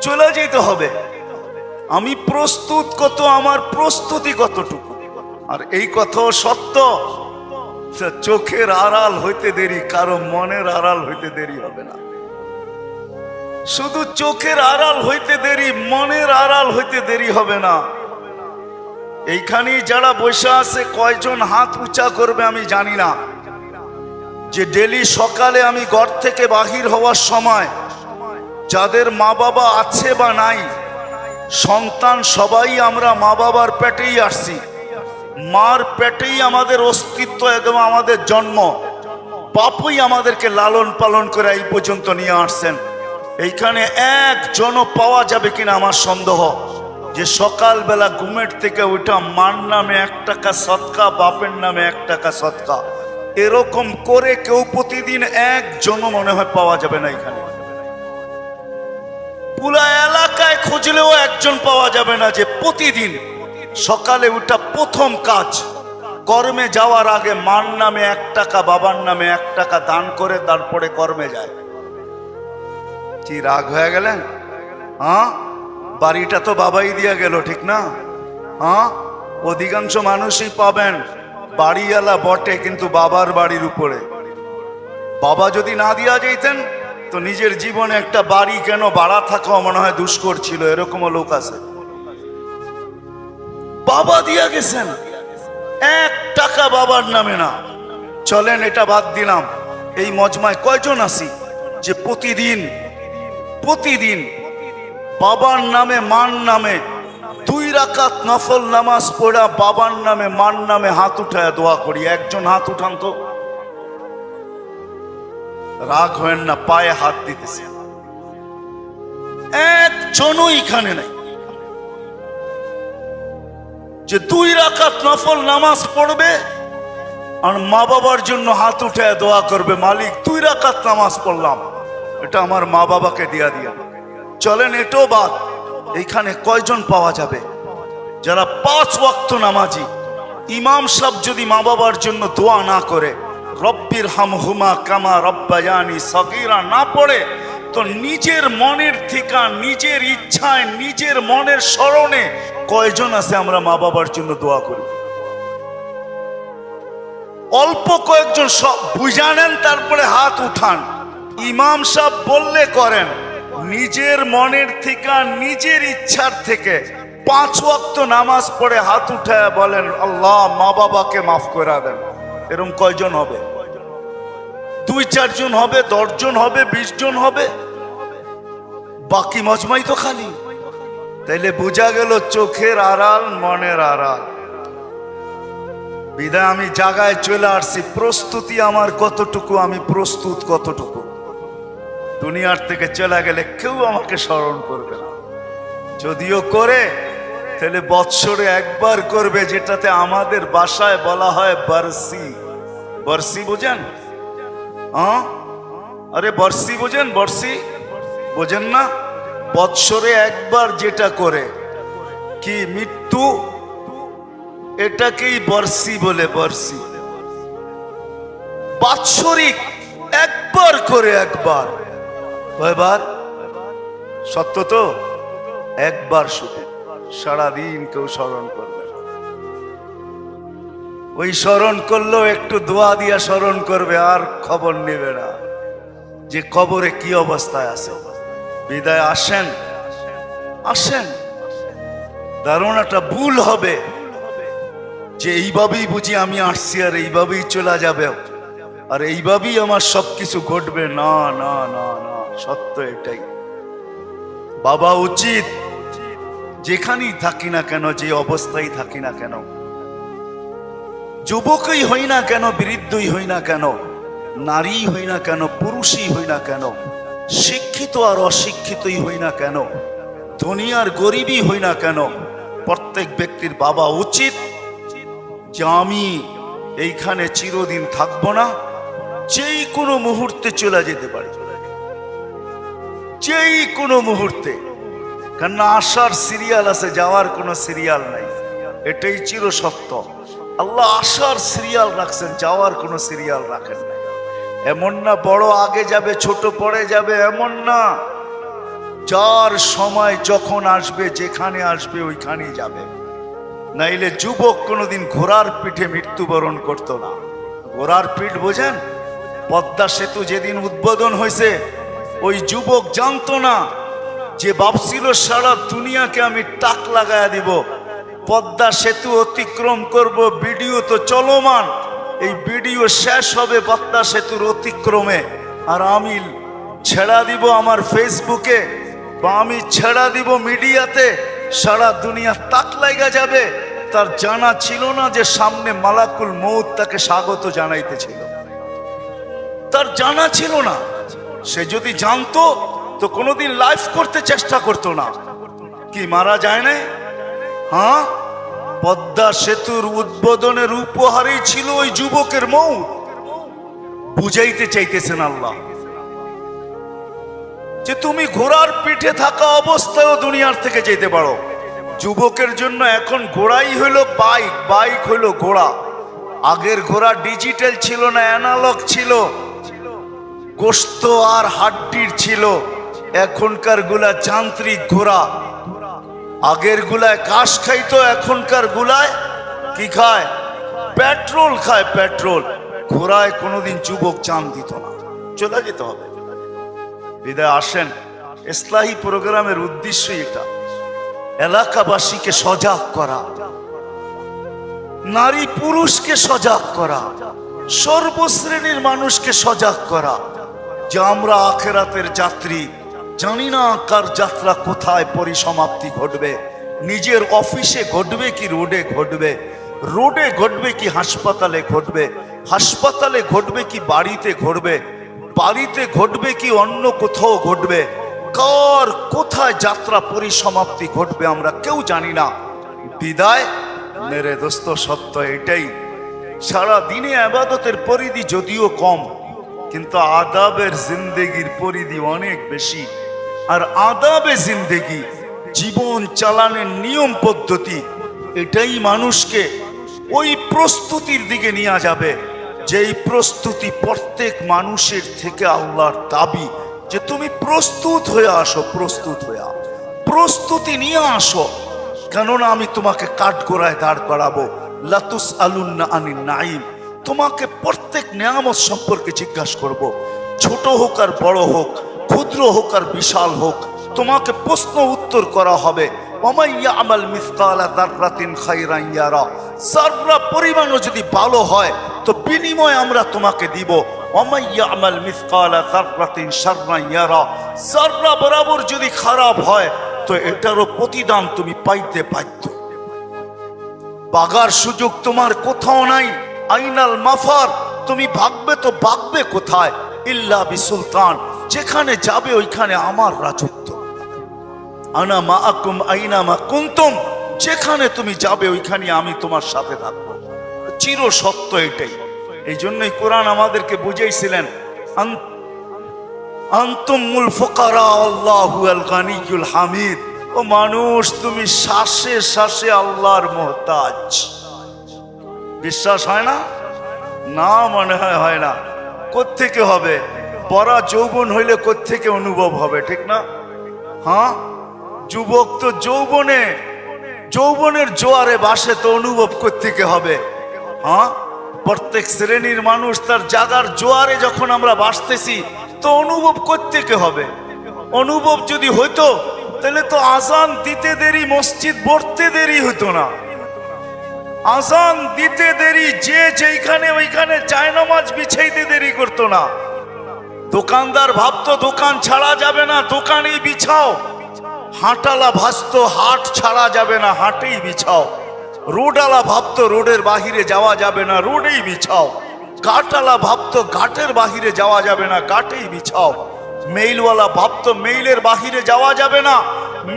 চলে যেতে হবে। আমি প্রস্তুত কত, আমার প্রস্তুতি কতটুকু। আর এই কথাও সত্য, চোখের আড়াল হইতে দেরি, কারো মনের আড়াল হইতে দেরি হবে না। শুধু চোখের আড়াল হইতে দেরি, মনের আড়াল হইতে দেরি হবে না। এইখানেই যারা বসে আছে কয়জন হাত উঁচা করবে আমি জানি না, যে ডেলি সকালে আমি ঘর থেকে বাহির হওয়ার সময় যাদের মা বাবা আছে বা নাই, সন্তান সবাই আমরা মা বাবার পেটেই আসছি, মার পেটেই আমাদের অস্তিত্ব, একদম আমাদের জন্ম, বাপুই আমাদেরকে লালন পালন করে এই পর্যন্ত নিয়ে আসছেন। এইখানে একজনও পাওয়া যাবে কিনা আমার সন্দেহ, যে সকালবেলা ঘুমের থেকে উঠা মার নামে 1 টাকা সদকা, বাপের নামে 1 টাকা সদকা, এরকম করে কেউ প্রতিদিন একজনও মনে হয় পাওয়া যাবে না এখানে। পুরা এলাকায় খুঁজলেও একজন পাওয়া যাবে না যে প্রতিদিন সকালে উঠা প্রথম কাজ, কর্মে যাওয়ার আগে মার নামে 1 টাকা, বাবার নামে 1 টাকা দান করে তারপরে কর্মে যায়। কি রাগ হয়ে গেলেন? হ্যাঁ, বাড়িটা তো বাবাই দিয়া গেল, ঠিক না? হ্যাঁ, অধিকাংশ মানুষই পাবেন বাড়িওয়ালা বটে কিন্তু বাবার বাড়ির উপরে। বাবা যদি না দিয়া যাইতেন তো নিজের জীবনে একটা বাড়ি কেন ভাড়া থাকা মনে হয় দুষ্কর ছিল, এরকমও লোক আছে। বাবা দিয়া গেছেন, 1 টাকা বাবার নামে না। চলেন এটা বাদ দিলাম, এই মজমায় কয়জন আছি যে প্রতিদিন বাবার নামে মার নামে 2 রাকাত নফল নামাজ পড়া, বাবার নামে মার নামে হাত উঠায় দোয়া করি? একজন হাত উঠান তো। রাগ হয় না, পায়ে হাত দিতেছে, একজনও এখানে নাই যে 2 রাকাত নফল নামাজ পড়বে আর মা বাবার জন্য হাত উঠায় দোয়া করবে, মালিক 2 রাকাত নামাজ পড়লাম, এটা আমার মা বাবাকে দিয়া দিয়া। চলেন এটাও বাদ, এইখানে কয়জন পাওয়া যাবে যারা 5 ওয়াক্ত নামাজি? ইমাম সাহেব যদি মা বাবার জন্য দোয়া না করে, রব্বির হামহুমা কামা রব্বায়ানি সগীরা না পড়ে, তো নিজের মনের থেকে, নিজের ইচ্ছায়, নিজের মনের স্মরণে কয়জন আছে আমরা মা বাবার জন্য দোয়া করি? অল্প কয়েকজন, সব বুঝা নেন তারপরে হাত উঠান। ইমাম সাহেব বললে করেন, নিজের মনের থেকে, নিজের ইচ্ছার থেকে 5 ওয়াক্ত নামাজ পড়ে হাত উঠায় বলেন আল্লাহ মা বাবাকে মাফ করে দেন। এরকম কয়জন হবে? 2-4 জন হবে, 10 জন হবে, 20 জন হবে, বাকি মজমাই তো খালি। তাইলে বোঝা গেল চোখের আড়াল মনের আড়াল। বিদায় আমি জায়গায় চলে আসছি, প্রস্তুতি আমার কতটুকু, আমি প্রস্তুত কতটুকু। দুনিয়ার থেকে চলে গেলে কেউ আমাকে স্মরণ করবে না, যদিও করে তাহলে বৎসরে একবার করবে, যেটাতে আমাদের ভাষায় বলা হয় বর্ষি। বর্ষি বুঝেন? হ্যাঁ, আরে বর্ষি বুঝেন? বর্ষি বোঝেন না? বৎসরে একবার যেটা করে কি মৃত্যু, এটাকেই বর্ষি বলে। বর্ষি বাৎসরিক একবার করে, একবার। কয়বার? সত্য তো, একবার শুধু, সারাদিন কেউ স্মরণ করবে না। ওই স্মরণ করলেও একটু দোয়া দিয়া স্মরণ করবে, আর খবর নেবে না যে কবরে কি অবস্থায় আছে। বিদায় আসেন, আসেন। ধারণাটা ভুল হবে যে এইভাবেই বুঝি আমি আসছি আর এইভাবেই চলে যাবে আর এইভাবেই আমার সবকিছু ঘটবে। না না না না, সত্য এটাই। বাবা উচিত যেখানেই থাকি না কেন, যে অবস্থায় থাকি না কেন, যুবকই হই না কেন, বৃদ্ধই হই না কেন, নারী হই না কেন, পুরুষই হই না কেন, শিক্ষিত আর অশিক্ষিতই হই না কেন, ধনী আর গরিবই হই না কেন, প্রত্যেক ব্যক্তির বাবা উচিত যে আমি এইখানে চিরদিন থাকবো না, যেই কোনো মুহূর্তে চলে যেতে পারি, যেই কোনো মুহূর্তে। কেন আসার সিরিয়াল আছে, যাওয়ার কোনো সিরিয়াল নাই, এটাই চির সত্য। আল্লাহ আসার সিরিয়াল রাখছেন, যাওয়ার কোনো সিরিয়াল রাখেন না। এমন না বড় আগে যাবে ছোট পরে যাবে, এমন না। যার সময় যখন আসবে, যেখানে আসবে ওইখানেই যাবে। নাইলে যুবক কোনোদিন ঘোড়ার পিঠে মৃত্যুবরণ করতো না। ঘোড়ার পিঠ বোঝেন? পদ্মা সেতু যেদিন উদ্বোধন হয়েছে, ওই যুবক জানতো না যে ভাবছিল সারা দুনিয়াকে আমি টাক লাগায়া দিব, পদ্মা সেতু অতিক্রম করব, ভিডিও তো চলমান, এই ভিডিও শেষ হবে পদ্মা সেতুর অতিক্রমে, আর আমি ছেড়া দিব আমার ফেসবুকে বা আমি ছেড়া দিব মিডিয়াতে, সারা দুনিয়া তাক লাগা যাবে। তার জানা ছিল না যে সামনে মালাকুল মউত তাকে স্বাগত জানাইতেছিল, তার জানা ছিল না। সে যদি জানতো তো কোনোদিন লাইভ করতে চেষ্টা করতো না। কি মারা যায় না? হ্যাঁ, পদ্মা সেতুর উদ্বোধনের উপহারই ছিল ওই যুবকের মৌত। বুঝাইতে চাইতেছেন আল্লাহ যে তুমি ঘোড়ার পিঠে থাকা অবস্থায়ও দুনিয়ার থেকে যেতে পারো। যুবকের জন্য এখন ঘোড়াই হইল বাইক, বাইক হইল ঘোড়া। আগের ঘোড়া ডিজিটাল ছিল না, অ্যানালগ ছিল, গোশত আর হাড্ডির ছিল। এখনকার গুলা যান্ত্রিক ঘোড়া। আগের গুলায় ঘাস খাইতো, এখনকার গুলায় কি খায়? পেট্রোল খায়, পেট্রোল। ঘোড়ায় কোনোদিন যুবক জান দিত না, চলে যেতে হবে। বিদায় আসেন, ইসলাহি প্রোগ্রামের উদ্দেশ্য এটা, এলাকাবাসীকে সজাগ করা, নারী পুরুষকে সজাগ করা, সর্বশ্রেণীর মানুষকে সজাগ করা যে আমরা আখেরাতের যাত্রী। জানি না কার যাত্রা কোথায় পরিসমাপ্তি ঘটবে। নিজের অফিসে ঘটবে কি রোডে ঘটবে, রোডে ঘটবে কি হাসপাতালে ঘটবে, হাসপাতালে ঘটবে কি বাড়িতে ঘটবে, বাড়িতে ঘটবে কি অন্য কোথাও ঘটবে। কার কোথায় যাত্রা পরিসমাপ্তি ঘটবে আমরা কেউ জানি না। বিদায় মেরে দোস্ত, সত্য এটাই, সারা দিনে আবাদতের পরিধি যদিও কম, কিন্তু আদাবের জিন্দেগির পরিধি অনেক বেশি। আর আদাবে জিন্দেগি, জীবন চালানোর নিয়ম পদ্ধতি, এটাই মানুষকে ওই প্রস্তুতির দিকে নিয়ে যাবে, যেই প্রস্তুতি প্রত্যেক মানুষের থেকে আল্লাহর দাবি যে তুমি প্রস্তুত হয়ে আসো, প্রস্তুত হয়ে আসো, প্রস্তুতি নিয়ে আসো। কেননা আমি তোমাকে কাঠগোড়ায় দাঁড় করাবো। লাতুস আলুন্না আনিন নাইম, তোমাকে প্রত্যেক নিয়ামত সম্পর্কে জিজ্ঞাসা করব। ছোট হোক আর বড় হোক, ক্ষুদ্র হোক আর বিশাল হোক, তোমাকে প্রশ্ন উত্তর করা হবে। ওমাইয়া আমাল মিসকালা যাররাতিন খায়রান ইয়ারা, যাররা পরিমাণও যদি ভালো হয় তো বিনিময় আমরা তোমাকে দিব। ওমাইয়া আমাল মিসকালা যাররাতিন শাররান ইয়ারা, যাররা বরাবর যদি খারাপ হয় তো এটারও প্রতিদান তুমি পাইতে বাধ্য। বাগার সুযোগ তোমার কোথাও নাই। আইনাল মাফার, তুমি ভাগবে তো ভাগবে কোথায়? ইল্লা বিসুলতান, যেখানে যাবে ওইখানে আমার রাজত্ব। আনা মাআকুম আইনা মা কুনতুম, যেখানে তুমি যাবে ওইখানে আমি তোমার সাথে থাকবো। চির সত্য এটাই। এই জন্যই কোরআন আমাদেরকে বুঝাইছিলেন, আনতুমুল ফুকারা আল্লাহু আল গানিয়ুল হামিদ। ও মানুষ, তুমি শ্বাসে শ্বাসে আল্লাহর মুহতাজ। বিশ্বাস হয় না? না, মনে হয় না। কোত্থেকে হবে? পরা যৌবন হইলে কোত্থেকে অনুভব হবে, ঠিক না? হ্যাঁ, যুবক তো যৌবনের জোয়ারে বাসে, তো অনুভব কোত্থেকে হবে? হ্যাঁ, প্রত্যেক শ্রেণীর মানুষ তার জাগার জোয়ারে যখন আমরা বাসতেছি তো অনুভব কোত্থেকে হবে? অনুভব যদি হইতো তাহলে তো আজান দিতে দেরি, মসজিদ ভরতে দেরি হতো না। আজান দিতে দেরি, যে যেখানে ওইখানে জায়নামাজ বিছাইতে দেরি করতো না। দোকানদার ভাবতো দোকান ছাড়া যাবে না, দোকানেই বিছাও। হাঁটালা ভাসতো হাট ছাড়া যাবে না, হাটেই বিছাও। রোডওয়ালা ভাবতো রোডের বাহিরে যাওয়া যাবে না, রোডেই বিছাও। ঘাটওয়ালা ভাবতো ঘাটের বাহিরে যাওয়া যাবে না, ঘাটেই বিছাও। মেইলওয়ালা ভাবতো মেইলের বাহিরে যাওয়া যাবে না,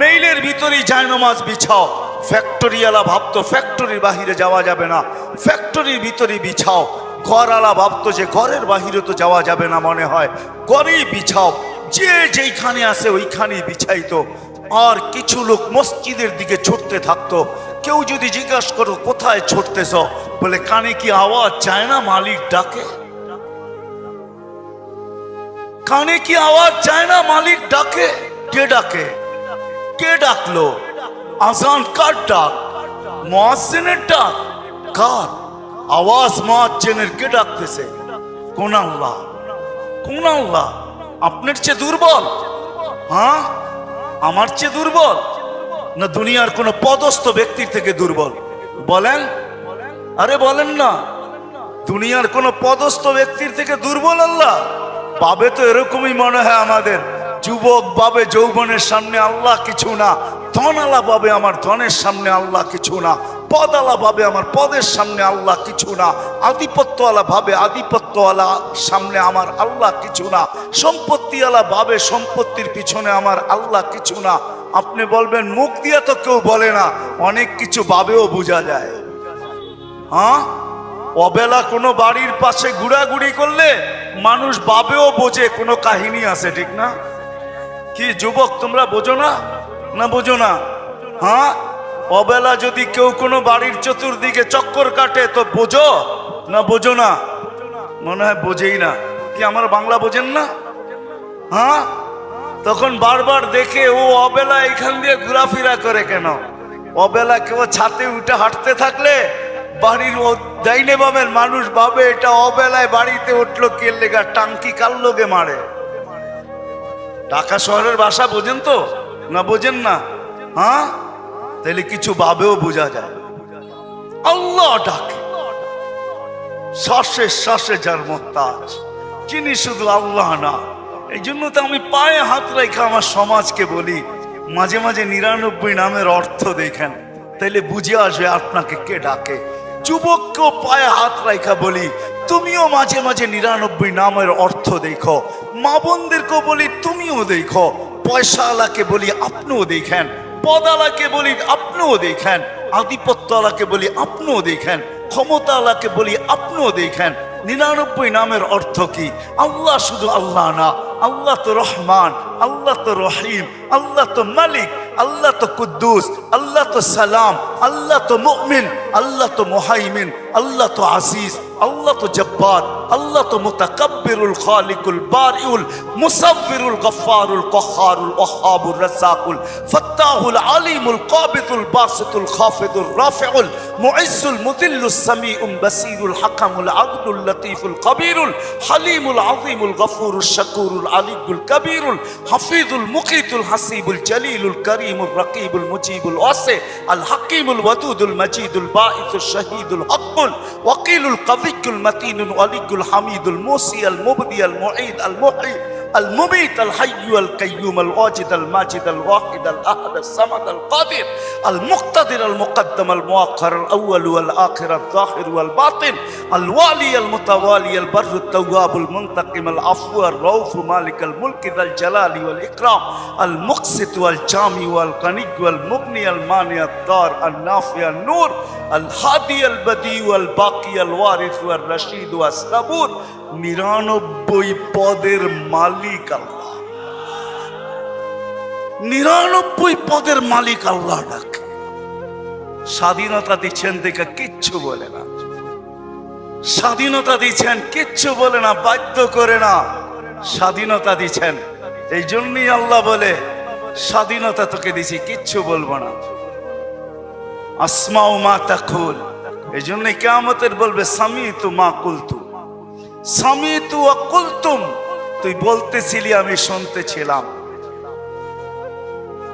মেইলের ভিতরেই জায়নামাজ বিছাও। ফ্যাক্টরিওয়ালা ভাবতো ফ্যাক্টরির বাহিরে যাওয়া যাবে না, ফ্যাক্টরির ভিতরেই বিছাও। ঘরওয়ালা ভাবতো যে ঘরের বাহিরে তো যাওয়া যাবে না, মনে হয় ঘরেই বিছাও। যে যেইখানে আসে ওইখানেই বিছাইতো। আর কিছু লোক মসজিদের দিকে ছুটতে থাকতো। কেউ যদি জিজ্ঞাসা করো কোথায় ছুটতেছ, বলে কানে কি আওয়াজ চায় না মালিক ডাকে? কানে কি আওয়াজ চায় না মালিক ডাকে? কে ডাকে? কে ডাকলো? আজান কার ডাক? মুয়াজ্জিনের ডাক? কার আওয়াজ? মুয়াজ্জিনের। কে ডাকতেছে? কোন আল্লাহ? কোন আল্লাহ? আপনার চেয়ে দুর্বল? হ্যাঁ, আমার চেয়ে দুর্বল না দুনিয়ার কোন পদস্থ ব্যক্তির থেকে দুর্বল? বলেন, আরে বলেন না। দুনিয়ার কোন পদস্থ ব্যক্তির থেকে দুর্বল আল্লাহ? পাবে তো এরকমই মনে হয় আমাদের। যুবক ভাবে যৌবনের সামনে আল্লাহ কিছু না, ধনালা ভাবে আমার ধনের সামনে আল্লাহ কিছু না, পদালা ভাবে আমার পদের সামনে আল্লাহ কিছু না, আধিপত্যওয়ালা ভাবে আধিপত্যওয়ালা সামনে আমার আল্লাহ কিছু না, সম্পত্তিওয়ালা ভাবে সম্পত্তির পিছনে আমার আল্লাহ কিছু না। আপনি বলবেন মুখ দিয়ে তো কেউ বলে না, অনেক কিছু ভাবেও বোঝা যায়। হ্যাঁ, অবেলা কোনো বাড়ির পাশে ঘোরাঘুরি করলে মানুষ ভাবেও বোঝে কোনো কাহিনী আছে, ঠিক না? কি যুবক, তোমরা বোঝো না? না বোঝো না? হ্যাঁ, অবেলা যদি কেউ কোনো বাড়ির চতুর্দিকে চক্কর কাটে তো বোঝো না বোঝো না? মনে হয় বোঝেই না। কি আমার বাংলা বোঝেন না? হ্যাঁ, তখন বারবার দেখে ও অবেলা এখান দিয়ে ঘোরাফেরা করে কেন? অবেলা কেউ ছাদে উঠে হাঁটতে থাকলে বাড়ির ডাইনে বামের মানুষ ভাবে এটা অবেলায় বাড়িতে উঠলো কে লেগা, টাঙ্কি কার লোকে মারে। ঢাকা শহরের ভাষা বোঝেন তো না বোঝেন না? হ্যাঁ, তাহলে কিছু ভাবেও বোঝা যায়। আল্লাহ ডাকে, শ্বাসে শ্বাসে যার মোহতাজ, যিনি শুধু আল্লাহ না। এই জন্য তো আমি পায়ে হাত রেখে আমার সমাজকে বলি, মাঝে মাঝে 99 নামের অর্থ দেখেন, তাইলে বুঝে আসবে আপনাকে কে ডাকে। যুবককেও পায়ে হাত রেখা বলি, তুমিও মাঝে মাঝে 99 নামের অর্থ দেখো। মা বোনদেরকেও বলি তুমিও দেখো। পয়সাওয়ালাকে বলি আপনিও দেখেন, পদালাকে বলি আপনিও দেখেন, আধিপত্যওয়ালাকে বলি আপনিও দেখেন, ক্ষমতাওয়ালাকে বলি আপনিও দেখেন। 99 নামের অর্থ কি? আল্লাহ শুধু আল্লাহ না, আল্লাহ তো রহমান, আল্লাহ তো রহিম, আল্লাহ তো মালিক, আল্লাহ তো কুদ্দুস, আল্লাহ তো সালাম, আল্লাহ তো মুমিন, আল্লাহ তো মুহাইমিন, আল্লাহ তো আজিজ, আল্লাহ তো জব্বার, আল্লাহ তো মুতাকাব্বিরুল খালিকুল বারিউল মুসাব্বিরুল গফফারুল কহ্হারুল ওয়াহ্হাবুর রাজ্জাকুল ফাত্তাহুল আলিমুল কাবিদুল বাসিতুল খাফিদুর রাফিউল মুইজ্জুল মুযিল্লুস সামিউল বাসীরুল হাকামুল আদলুল লতীফুল কবীরুল হালিমুল আযীমুল গফুরুশ শাকুরুল আলিয়ুল কবীরুল হাফিজুল মুকিতুল হাসিবুল জলিলুল করিমুর রকিবুল মুজিবুল ওয়াসি আল হাকিমুল ওয়াদুদুল মজিদুল বাঈসুশ শহীদুল হকুল ওয়াকিলুল কবিয়ুল মতিনুল ওয়ালিয়ুল হামিদুল মুসি আল মুবদি আল মুঈদ আল মুহয়ি المميت الحي القيوم الواجد الماجد الواحد الأحد الصمد القادر المقتدر المقدم المؤخر الأول والآخر الظاهر والباطن الوالي المتوالي البر التواب المنتقم العفو الرؤوف مالك الملك ذا الجلال والإكرام المقسط والجامع والغني والمغني المانع الضار النافع النور الهادي البديع والباقي الوارث والرشيد والصبور 99 পদের মালিক আল্লাহ। 99 পদের মালিক আল্লাহ ডাকে। স্বাধীনতা দিচ্ছেন দেখে কিচ্ছু বলে না, স্বাধীনতা দিচ্ছেন কিচ্ছু বলে না, বাধ্য করে না, স্বাধীনতা দিচ্ছেন। এই জন্যই আল্লাহ বলে স্বাধীনতা তোকে দিছি, কিচ্ছু বলবো না। আসমাউ মা তাকুল, এই জন্যই কিয়ামতের বলবে সামিতু মা কুলতু, সামিতু ওয়া কুলতুম, তুই বলতেছিলি আমি শুনতেছিলাম,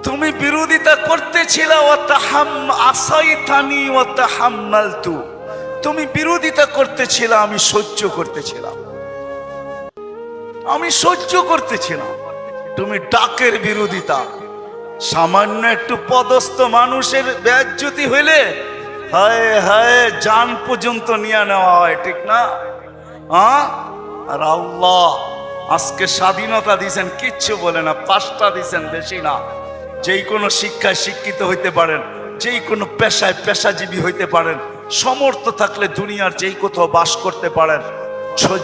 তুমি বিরোধিতা করতেছিলা, ওয়া তাহাম আসাইতানি ওয়া তাহাম্মালতু, তুমি বিরোধিতা করতেছিলা আমি সহ্য করতেছিলাম, আমি সহ্য করতেছিলাম। তুমি ডাকের বিরোধিতা, সামান্য একটু পদস্থ মানুষের বেইজ্জতি হইলে হায় হায় জান পর্যন্ত নিয়ে নেওয়া হয়, ঠিক না? আর আল্লাহ আজকে স্বাধীনতা দিয়েছেন, কিচ্ছু বলে না, 5টা দিয়েছেন, বেশি না। যেই কোনো শিক্ষায় শিক্ষিত হইতে পারেন, যেই কোনো পেশায় পেশাজীবী হইতে পারেন, সমর্থ থাকলে দুনিয়ার যেই কোথাও বাস করতে পারেন,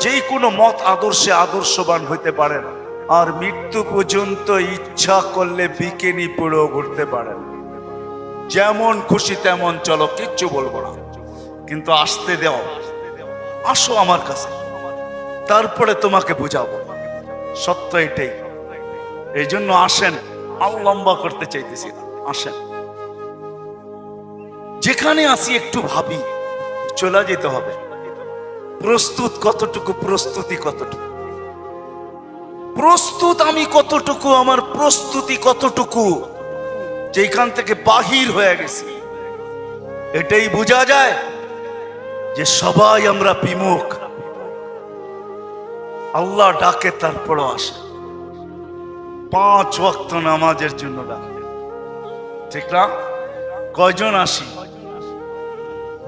যেই কোনো মত আদর্শে আদর্শবান হইতে পারেন, আর মৃত্যু পর্যন্ত ইচ্ছা করলে বিকিনি পরেও ঘুরতে পারেন, যেমন খুশি তেমন চলো, কিচ্ছু বলবো না। কিন্তু আসতে দাও, আসো আমার কাছে, তারপরে তোমাকে বুঝাবো সত্য এটাই। এই জন্য আসেন, আর লম্বা করতে চাইতেছি না, আসেন। যেখানে আসি একটু ভাবি, চলে যেতে হবে। প্রস্তুত কতটুকু, প্রস্তুতি কতটুকু, প্রস্তুত আমি কতটুকু, আমার প্রস্তুতি কতটুকু, যেখান থেকে বাহির হয়ে গেছি। এটাই বোঝা যায় যে সবাই আমরা বিমুখ। আল্লাহ ডাকে তারপরও আসে, 5 ওয়াক্ত নামাজের জন্য ডাকে, ঠিক না? কয়জন আসি?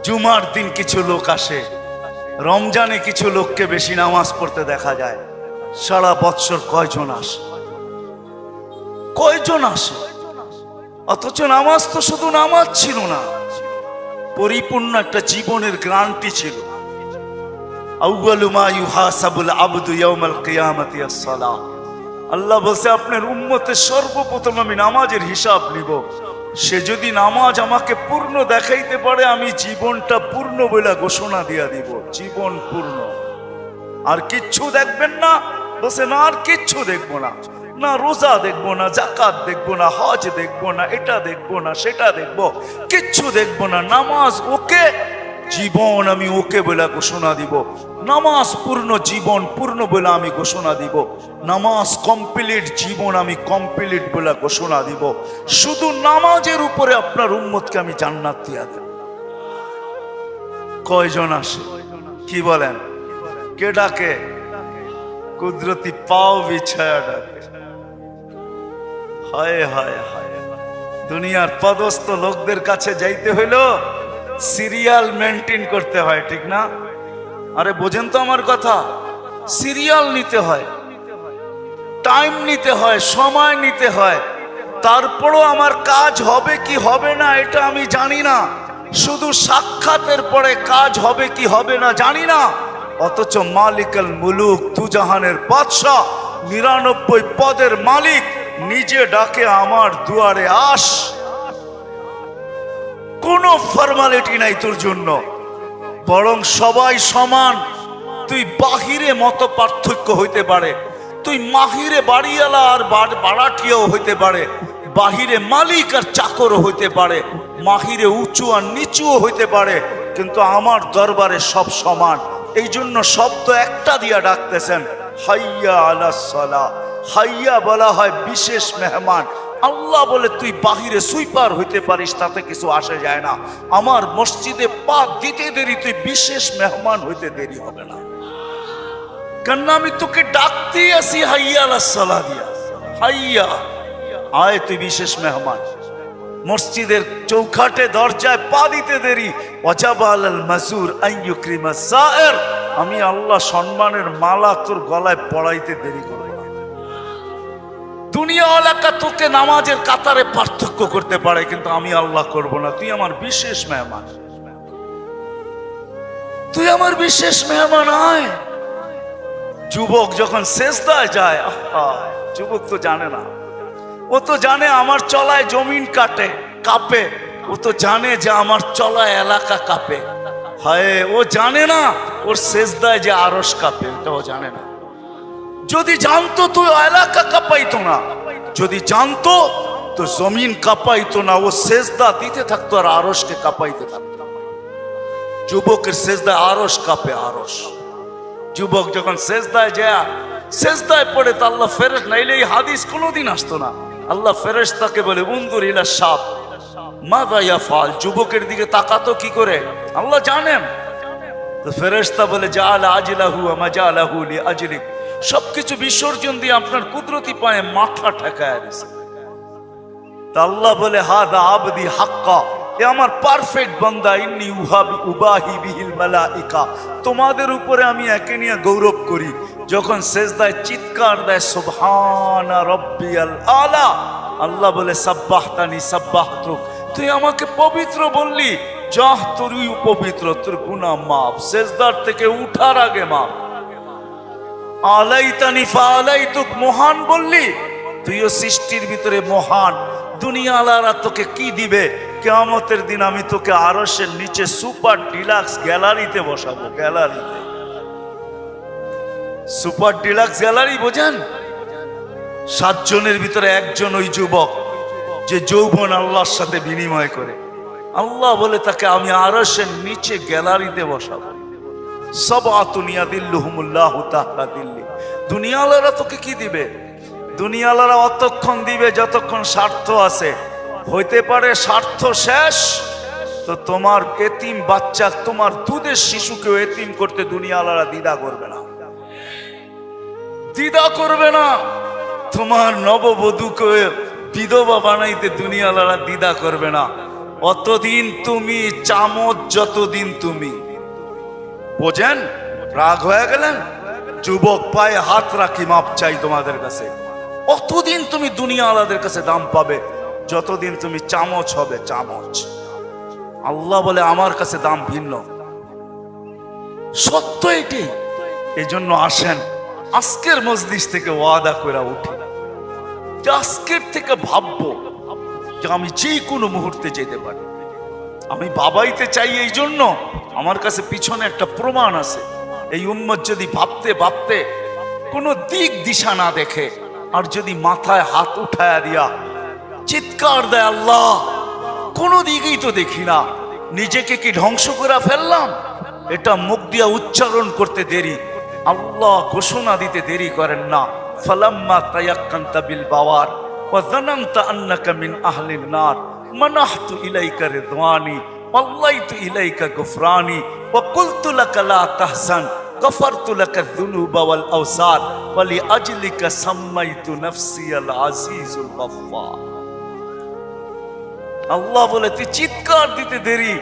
জুমার দিন কিছু লোক আসে, রমজানে কিছু লোককে বেশি নামাজ পড়তে দেখা যায়। সারা বৎসর কয়জন আসে? কয়জন আসে? অথচ নামাজ তো শুধু নামাজ ছিল না, পরিপূর্ণ একটা জীবনের গ্যারান্টি ছিল। আউয়ালু মা ইউহাসাবুল আবদু ইয়াউমাল কিয়ামাতি আস-সালাহ। আল্লাহ বলছে আপনার উম্মতের সর্বপ্রথম আমি নামাজের হিসাব নিব। সে যদি নামাজ আমাকে পূর্ণ দেখাইতে পারে, আমি জীবনটা পূর্ণ বলে ঘোষণা দিয়া দিব। জীবন পূর্ণ। আর কিচ্ছু দেখবেন না? বলছে না, আর কিচ্ছু দেখবো না। না রোজা দেখবো না, জাকাত দেখবো না, হজ দেখবো না, এটা দেখবো না, সেটা দেখবো, কিচ্ছু দেখবো না। নামাজ ওকে, জীবন আমি ওকে বলে ঘোষণা দিব। নামাজ পূর্ণ, জীবন পূর্ণ বলে আমি ঘোষণা দিব। নামাজ কমপ্লিট, জীবন আমি কমপ্লিট বলে ঘোষণা দিব। শুধু নামাজের উপরে আপনার উম্মতকে আমি জান্নাত দিয়া দেব। কয়জন আসে? কি বলেন? কে ডাকে? কুদরতি পাও বিছায়া ডাকে। হায় হায় হায়, দুনিয়ার পদস্থ লোকদের কাছে যাইতে হইল সিরিয়াল মেনটেন করতে হয়, ঠিক না? আরে বোঝেন তো আমার কথা? সিরিয়াল নিতে হয়, টাইম নিতে হয়, সময় নিতে হয়। তারপরও আমার কাজ হবে কি হবে না এটা আমি জানি না। শুধু সাক্ষাতের পরে কাজ হবে কি হবে না জানি না। অথচ মালিকাল মুলুক, দুজাহানের বাদশাহ, 99 পদের মালিক নিজে ডাকে আমার দুয়ারে আস। কোনো ফর্মালিটি নাই তোর জন্য, বরং সবাই সমান। তুই বাহিরে মত পার্থক্য হইতে পারে, তুই মাহিরে বাড়িওয়ালা আর বাড়াটিয়াও হইতে পারে, বাহিরে মালিক আর চাকরও হইতে পারে, মাহিরে উঁচু আর নিচুও হইতে পারে, কিন্তু আমার দরবারে সব সমান। এই জন্য শব্দ একটা দিয়া ডাকতেছেন, হাইয়া আলাস সালাহ। হাইয়া বলা হয় বিশেষ মেহমান। আল্লাহ বলে তুই বাহিরে সুইপার হইতে পারিস, তাতে কিছু আসে যায় না। আমার মসজিদে পা দিতে দেরি, তুই বিশেষ মেহমান হইতে দেরি হবে না। কেন আমি তোকে ডাকতেই আসি হাইয়া আলাস সালাহ দিয়া। হাইয়া আয়, তুই বিশেষ মেহমান। মসজিদের চৌখাটে দরজায় পা দিতে দেরি, ওয়াজাবাল আল মাসুর আন ইউকরিমা সায়ের। আমি আল্লাহ সম্মানের মালা তোর গলায় পড়াইতে দেরি করব না। দুনিয়া এলাকা তোকে নামাজের কাতারে পার্থক্য করতে পারে, কিন্তু আমি আল্লাহ করব না। তুই আমার বিশেষ মেহমান, তুই আমার বিশেষ মেহমান। আয়। যুবক যখন সেজদায় যায়, যুবক তো জানে না, ও তো জানে আমার চলায় জমিন কাঁপে। ও তো জানে যে আমার চলায় এলাকা কাঁপে। হায়, ও জানে না ওর সেজদায় যে আরশ কাঁপে, এটা ও জানে না। যদি জানতো তো এলাকা কাঁপাইতো না, যদি জানতো তো জমিন কাঁপাইতো না। ও সেজদা দিতে থাকতো আর আরশকে কাঁপাইতে থাকতো। যুবকের সেজদায় আরশ কাঁপে, আরশ। যুবক যখন সেজদায় পড়ে তা আল্লাহ ফেরেশ, নাইলে এই হাদিস কোনোদিন আসতো না। আল্লাহ ফেরেশতাকে বলে, উনজুর ইলা শাব মাযা ইয়াফআল। যুবকের দিকে তাকাতো কি করে আল্লাহ জানেন। তো ফেরেশতা বলে, জাআলা আজলাহু ওয়া মাজালাহু লিআজলিক। সবকিছু বিসর্জন দিয়ে আপনার কুদরতি পায়ে মাথা ঠেকায় দিয়েছে। তা আল্লাহ বলে, হাদা আবদি হাক্কা, এ আমার পারফেক্ট বান্দা। ইন্নী উবাহি বিহিল মালাইকা। তোমাদের উপরে আমি একে নিয়ে গৌরব করি। যখন সেজদায় চিৎকার দেয়, সুবহানা রাব্বিয়াল আলা, আল্লাহ বলে, সাব্বাহতানি সাব্বাহতুক। তুই আমাকে পবিত্র বললি, যাহ তুই পবিত্র, তোর গুনাহ মাফ। সেজদার থেকে উঠার আগে মাফ। আলাইতানি ফাআলাইতুক, মহান বললি, তুইও সৃষ্টির ভিতরে মহান। দুনিয়াওয়ালারা তোকে কি দিবে? কিয়ামতের দিন আমি তোকে আরশের নিচে সুপার ডিলাক্স গ্যালারিতে বসাবো। গ্যালারিতে, সুপার ডিলাক্স গ্যালারি বোঝেন? 7 জনের ভিতরে একজন ওই যুবক যে যৌবন আল্লাহর সাথে বিনিময় করে। আল্লাহ বলে তাকে আমি আরশের নিচে গ্যালারিতে বসাবো। সাবআতুন ইয়াদিল্লুহুমুল্লাহু তাহতা দিল্লি। দুনিয়াওয়ালারা তোকে কি দিবে? দুনিয়াওয়ালারা অতক্ষণ দিবে যতক্ষণ স্বার্থ আছে। হইতে পারে স্বার্থ শেষ, তো তোমার এতিম বাচ্চা, তোমার দুধের শিশুকেও এতিম করতে দুনিয়াওয়ালারা দ্বিধা করবে না। দ্বিধা করবে না। তোমার নববধূকে বিধবা বানাইতে দুনিয়াওয়ালারা দ্বিধা করবে না। অতদিন তুমি চামচ, যতদিন তুমি বোঝেন। রাগ হয়ে গেলেন? যুবক পায়ে হাত রাখি, মাপ চাই তোমাদের কাছে। অতদিন তুমি দুনিয়াওয়ালাদের কাছে দাম পাবে, যতদিন তুমি চামচ হবে চামচ। আল্লাহ বলে আমার কাছে দাম ভিন্ন, সত্য এটি। এই জন্য আসেন আজকের মজলিস থেকে ওয়াদা করে উঠি যে আজকের থেকে ভাববো যে আমি যে কোনো মুহূর্তে যেতে পারি। আমি বাবাইতে চাই, এই জন্য আমার কাছে পিছনে একটা প্রমাণ আছে। এই উম্মত যদি ভাবতে ভাবতে কোনো দিক দিশা না দেখে, আর যদি মাথায় হাত উঠায়া দিয়া চিৎকার দেয় আল্লাহ কোনো দিকেই তো দেখি না, নিজেকে কি ধ্বংস করে ফেললাম, এটা মুখ দিয়া উচ্চারণ করতে দেরি, আল্লাহ ঘোষণা দিতে দেরি করেন না। ফালাম্মা তায়াক্কানতা বিল বাওয়ার ওয়া যানানতা আন্নাকা মিন আহলিন নার মানাহতু ইলাইকা রিদওয়ানি ওয়াল্লাইতু ইলাইকা গুফরানি ওয়া কুলতু লাকা লা তাহজান গফারতু লাকা যুনুবা ওয়াল আওসার ওয়া লিআজলিকা সাম্মাইতু নাফসি আল আজিজুল গফফার। আল্লাহ বলে তুই চিৎকার দিতে দেরি,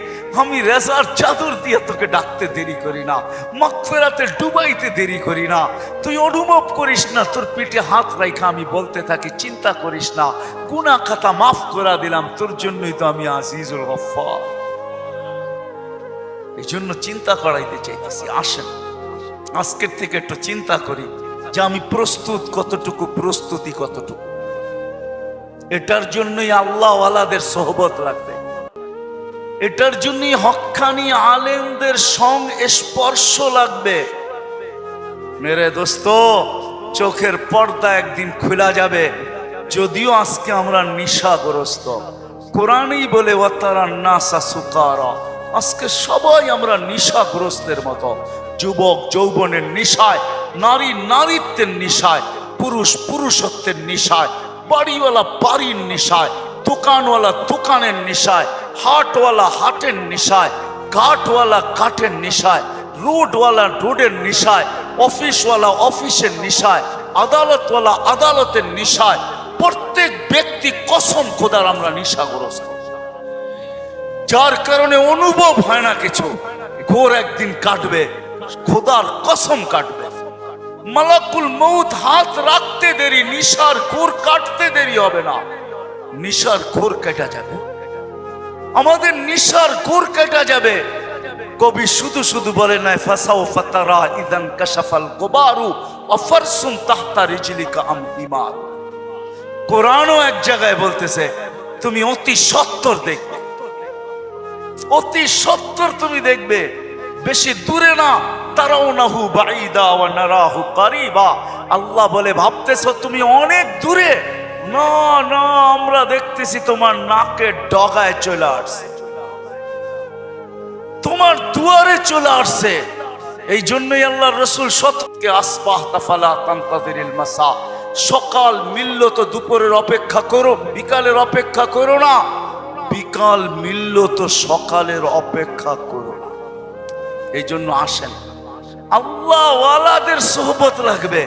আমি রেজার চাদর দিয়ে তোকে ডাকতে দেরি করি না, মাগফিরাতে ডুবাইতে দেরি করি না। তুই অনুভব করিস না, তোর পিঠে হাত রাখা আমি বলতে থাকি চিন্তা করিস না, গুনাহ খাতা মাফ করে দিলাম, তোর জন্যই তো আমি আজিজুল গফফার। এই জন্য চিন্তা করাইতে চাইতেছি। আসেন আজকের থেকে একটু চিন্তা করি যে আমি প্রস্তুত কতটুকু, প্রস্তুতি কতটুকু। এটার জন্যই আল্লাহ ওয়ালাদের সোহবত লাগবে, এটার জন্যই হক্কানি আলেমদের সংস্পর্শ লাগবে। মেরে দোস্ত, চোখের পর্দা একদিন খোলা যাবে। যদিও আজকে আমরা নেশাগ্রস্ত, কোরআনই বলে ওয়াতারান নাসা সুকারা, আজকে সবাই আমরা নেশাগ্রস্তের মতো। যুবক যৌবনের নেশায়, নারী নারীত্বের নেশায়, পুরুষ পুরুষত্বের নেশায়, বাড়িওয়ালা বাড়ির নেশায়, দোকানওয়ালা দোকানের নেশায়, হাটওয়ালা হাটের নেশায়, ঘাটওয়ালা ঘাটের নেশায়, রোডওয়ালা রোডের নেশায়, অফিসওয়ালা অফিসের নেশায়, আদালতওয়ালা আদালতের নেশায়। প্রত্যেক ব্যক্তি কসম খোদার আমরা নেশাগ্রস্ত, যার কারণে অনুভব হয় না কিছু। ঘোর একদিন কাটবে, খোদার কসম কাটবে। মালাকুল মউত হাত রাখতে দেরি, নিশার ঘোর কাটতে দেরি হবে না, নিশার ঘোর কেটে যাবে, আমাদের নিশার ঘোর কেটে যাবে। কবি শুধু শুধু বলে নাই ফাসাও ফাতারা ইদান কাশাফাল গুবারু ওয়া ফারসুন তাহতা রিজলিকা আম ইমার। কোরআনও এক জায়গায় বলতেছে তুমি অতি সত্তর দেখবে, অতি সত্তর তুমি দেখবে, বেশি দূরে না। তারাউনাহু বাঈদা ওয়া নারাহু কারিবা। আল্লাহ বলে ভাবতেছো তুমি অনেক দূরে, না না, আমরা দেখতেছি তোমার নাকের ডগায় চলে আসছে, তোমার দুয়ারে চলে আসছে। এই জন্যই আল্লাহর রাসূল সতকে আসবাহতা ফালা তানতাযিরিল মাসা, সকাল মিলল তো দুপুরের অপেক্ষা করো, বিকালের অপেক্ষা করো না, বিকাল মিলল তো সকালের অপেক্ষা করো না। এই জন্য আসেন আল্লাহ ওয়ালাদের সোহবত লাগবে,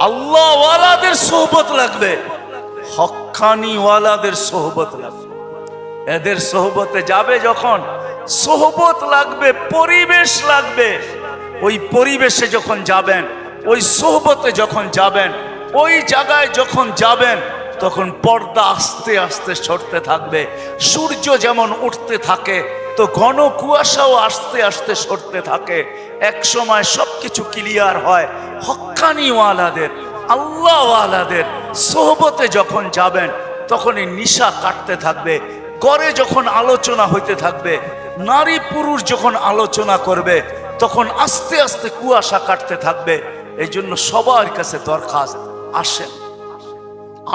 আল্লাহ ওয়ালাদের সোহবত লাগবে, হক্কানি ওয়ালাদের সোহবত লাগবে। এদের সোহবতে যাবে যখন, সোহবত লাগবে, পরিবেশ লাগবে। ওই পরিবেশে যখন যাবেন, ওই সোহবতে যখন যাবেন, ওই জায়গায় যখন যাবেন, তখন পর্দা আস্তে আস্তে সরতে থাকবে। সূর্য যেমন উঠতে থাকে তো ঘন কুয়াশাও আস্তে আস্তে সরতে থাকে। এক সময় সবকিছু ক্লিয়ার হয়। হক্কানি ওয়ালাদের, আল্লাহ ওয়ালাদের সোহবতে যখন যাবেন, তখন এই নিশা কাটতে থাকবে। ঘরে যখন আলোচনা হইতে থাকবে, নারী পুরুষ যখন আলোচনা করবে, তখন আস্তে আস্তে কুয়াশা কাটতে থাকবে। এই জন্য সবার কাছে দরখাস্ত, আসেন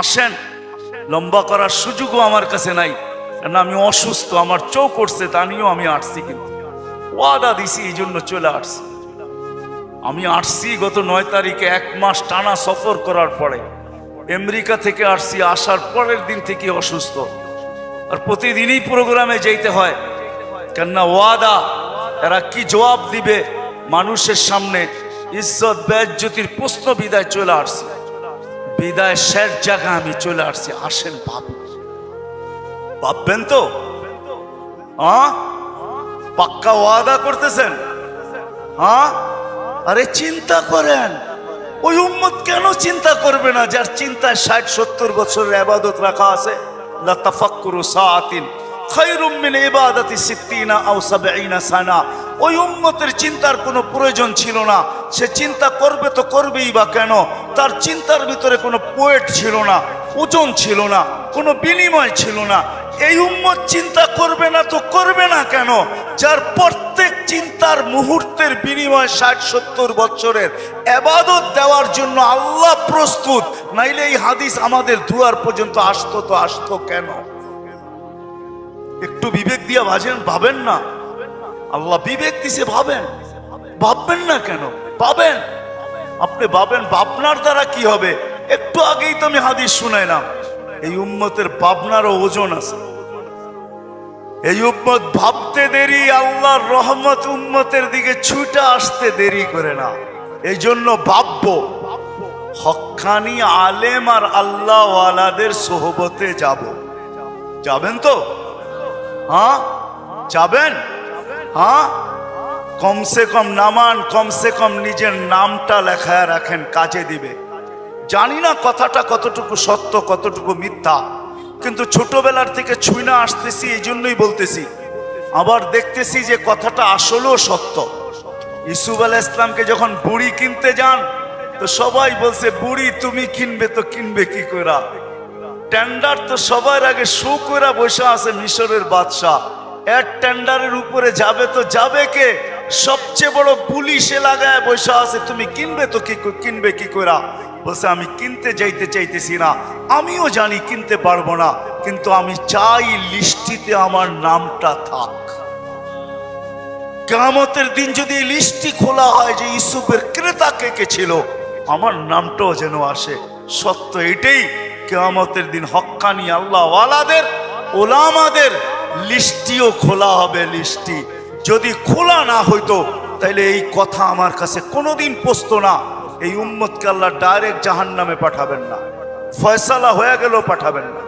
আসেন। লম্বা করার সুযোগও আমার কাছে নাই, কারণ আমি অসুস্থ, আমার চোখ উঠছে, তা নিয়েও আমি আসছি, কিন্তু ওয়াদা দিছি এই জন্য চলে আসছি। আমি আসছি গত 9 তারিখে, 1 মাস টানা সফর করার পরে আমেরিকা থেকে আসছি। আসার পরের দিন থেকে অসুস্থ, আর প্রতিদিনই প্রোগ্রামে যেতে হয়, কেননা ওয়াদা। এরা কি জবাব দিবে মানুষের সামনে? ইজ্জত বেজ্জতির প্রশ্ন বিদায় চলে আসছে, বিদায় শেষ জায়গা আমি চলে আসছি। আসেন ভাববেন তো, পাক্কা ওয়াদা করতেছেন? আরে চিন্তা করেন, ওই উম্মত কেন চিন্তা করবে না যার চিন্তায় 60-70 বছরের ইবাদত রাখা আছে? লা তাফাক্কুরু সাআতিন খায়রুম মিন ইবাদাতি 60 আও 70 সানা। ওই উম্মতের চিন্তার কোনো প্রয়োজন ছিল না। সে চিন্তা করবে তো করবেই বা কেন? তার চিন্তার ভিতরে কোনো পোয়েট ছিল না, ওজন ছিল না, কোনো বিনিময় ছিল না। এই উম্মত চিন্তা করবে না তো করবে না কেন? যার প্রত্যেক চিন্তার মুহূর্তের বিনিময় 60-70 বছরের ইবাদত দেওয়ার জন্য আল্লাহ প্রস্তুত। নাইলে এই হাদিস আমাদের দুয়ার পর্যন্ত আসতো কেন? একটু বিবেক দিয়ে ভাবেন না। আল্লাহ বিবেক দিছে, ভাববেন না কেন? ভাবেন, আপনি ভাবেন, ভাবনার দ্বারা কি হবে? একটু আগেই তো আমি হাদিস শুনাইলাম, এই উম্মতের ভাবনারও ওজন আছে। এই উম্মত ভাবতে দেরি, আল্লাহর রহমত উম্মতের দিকে ছুটে আসতে দেরি করে না। এই জন্য ভাববো, হক্কানি আলেম আর আল্লাহ ওয়ালাদের সোহবতে যাবেন তো? হ্যাঁ যাবেন? হ্যাঁ, কমসে কম নামান, কমসে কম নিজের নামটা লেখায় রাখেন, কাজে দিবে। জানি না কথাটা কতটুকু সত্য কতটুকু মিথ্যা, কিন্তু ছোটবেলার থেকে ছুঁইনা আসতেছি, এই জন্যই বলতেছি। আবার দেখতেছি যে কথাটা আসলেও সত্য। ইউসুফ আলাইহিস সালামকে যখন বুড়ি কিনতে যান, তো সবাই বলছে, বুড়ি তুমি কিনবে তো কিনবে কি কইরা? টেন্ডার তো সবার আগে শো কইরা বসে আছে মিশরের বাদশাহ। এর টেন্ডারের উপরে যাবে তো যাবে কে? সবচেয়ে বড় পুলিশে লাগায় বসে আছে, তুমি কিনবে তো কিনবে কি কইরা? বলছে, আমি কিনতে চাইতেছি না, আমিও জানি কিনতে পারবো না, কিন্তু আমি চাই লিস্টিতে আমার নামটা থাক। কিয়ামতের দিন যদি লিস্টি খোলা হয় যে ইউসুফের ক্রেতা কে ছিল, আমার নামটাও যেন আসে। সত্য এটাই, কিয়ামতের দিন হক্কানি আল্লাহ ওয়ালাদের, ওলামাদের লিস্টিও খোলা হবে। লিস্টি যদি খোলা না হইতো, তাইলে এই কথা আমার কাছে কোনোদিন পৌঁছতো না। এই উম্মতকে আল্লাহ ডাইরেক্ট জাহান্নামে পাঠাবেন না, ফয়সালা হয়ে গেল পাঠাবেন না,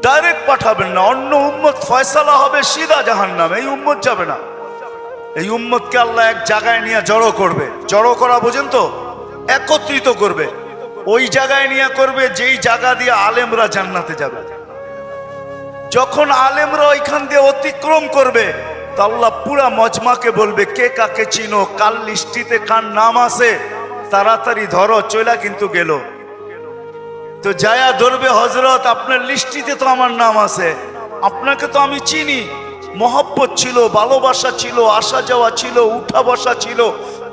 ডাইরেক্ট পাঠাবেন না। অন্য উম্মত ফয়সালা হবে সিধা জাহান্নামে, এই উম্মত যাবে না। এই উম্মতকে আল্লাহ এক জায়গায় নিয়ে জড়ো করবে। জড়ো করা বোঝেন তো? একত্রিত করবে। ওই জায়গায় নিয়ে করবে যেই জায়গা দিয়ে আলেমরা জান্নাতে যাবে। যখন আলেমরা ওইখান দিয়ে অতিক্রম করবে, তো আল্লাহ পুরা মজমাকে বলবে, কে কাকে চিনো, কাল লিস্টিতে কার নাম আছে, তাড়াতাড়ি ধরো, চইলা কিন্তু গেল। তো যায়া ধরবে, হযরত আপনার লিস্টিতে তো আমার নাম আছে, আপনাকে তো আমি চিনি, মহব্বত ছিল, ভালোবাসা ছিল, আসা যাওয়া ছিল, উঠা বসা ছিল,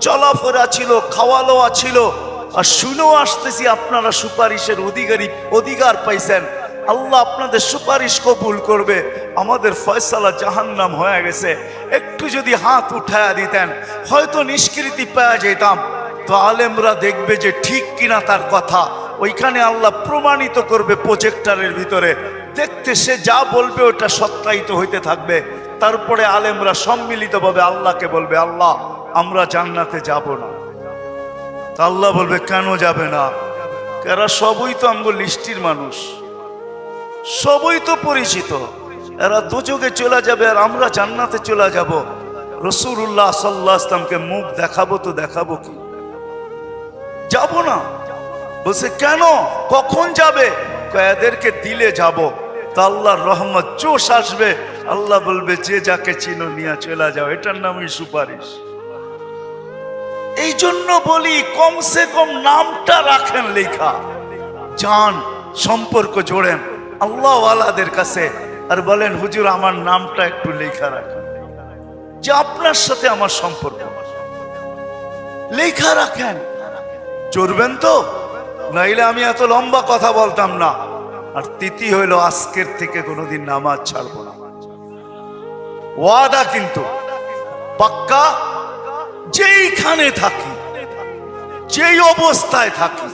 চলাফেরা ছিল, খাওয়া লওয়া ছিল, আর শুনেও আসতেছি আপনারা সুপারিশের অধিকার পাইছেন। আল্লাহ আপনাদের সুপারিশ কবুল করবে, আমাদের ফয়সালা জাহান্নাম হয়ে গেছে। একটু যদি হাত উঠায়া দিতেন, হয়তো নিষ্কৃতি পাওয়া যেতাম। তো আলেমরা দেখবে যে ঠিক কিনা তার কথা, ওইখানে আল্লাহ প্রমাণিত করবে প্রজেক্টরের ভিতরে। দেখতে সে যা বলবে ওটা সত্যায়িত হইতে থাকবে। তারপরে আলেমরা সম্মিলিতভাবে আল্লাহকে বলবে, আল্লাহ আমরা জান্নাতে যাব না। তা আল্লাহ বলবে, কেন যাবে না? এরা সবই তো আমগো লিস্টির মানুষ, সবই তো পরিচিত, এরা দুযোগে চলে যাবে আর আমরা জান্নাতে চলে যাব। রাসূলুল্লাহ সাল্লাল্লাহু আলাইহি ওয়াসাল্লামকে মুখ দেখাবো তো দেখাবো কি? যাব না। বলছে, কেন, কখন যাবে? এদেরকে দিলে যাব। তা আল্লাহর রহমত জোশ আসবে, আল্লাহ বলবে, যে যাকে চিনো নিয়ে চলে যাও। এটার নামই সুপারিশ। এই জন্য বলি, কমসে কম নামটা রাখেন লেখা, যান সম্পর্ক জোড়েন আল্লাহ ওয়ালাদের কাছে, আর বলেন, হুজুর আমার নামটা একটু লেখা রাখেন, যে আপনার সাথে আমার সম্পর্ক। লেখা রাখেন, চড়বেন তো? নাইলে আমি এত লম্বা কথা বলতাম না। আর তিথি হইল, আজকের থেকে কোনোদিন নামাজ ছাড়বো না। ওয়াদা কিন্তু পাক্কা। যেইখানে থাকি, যেই অবস্থায় থাকি,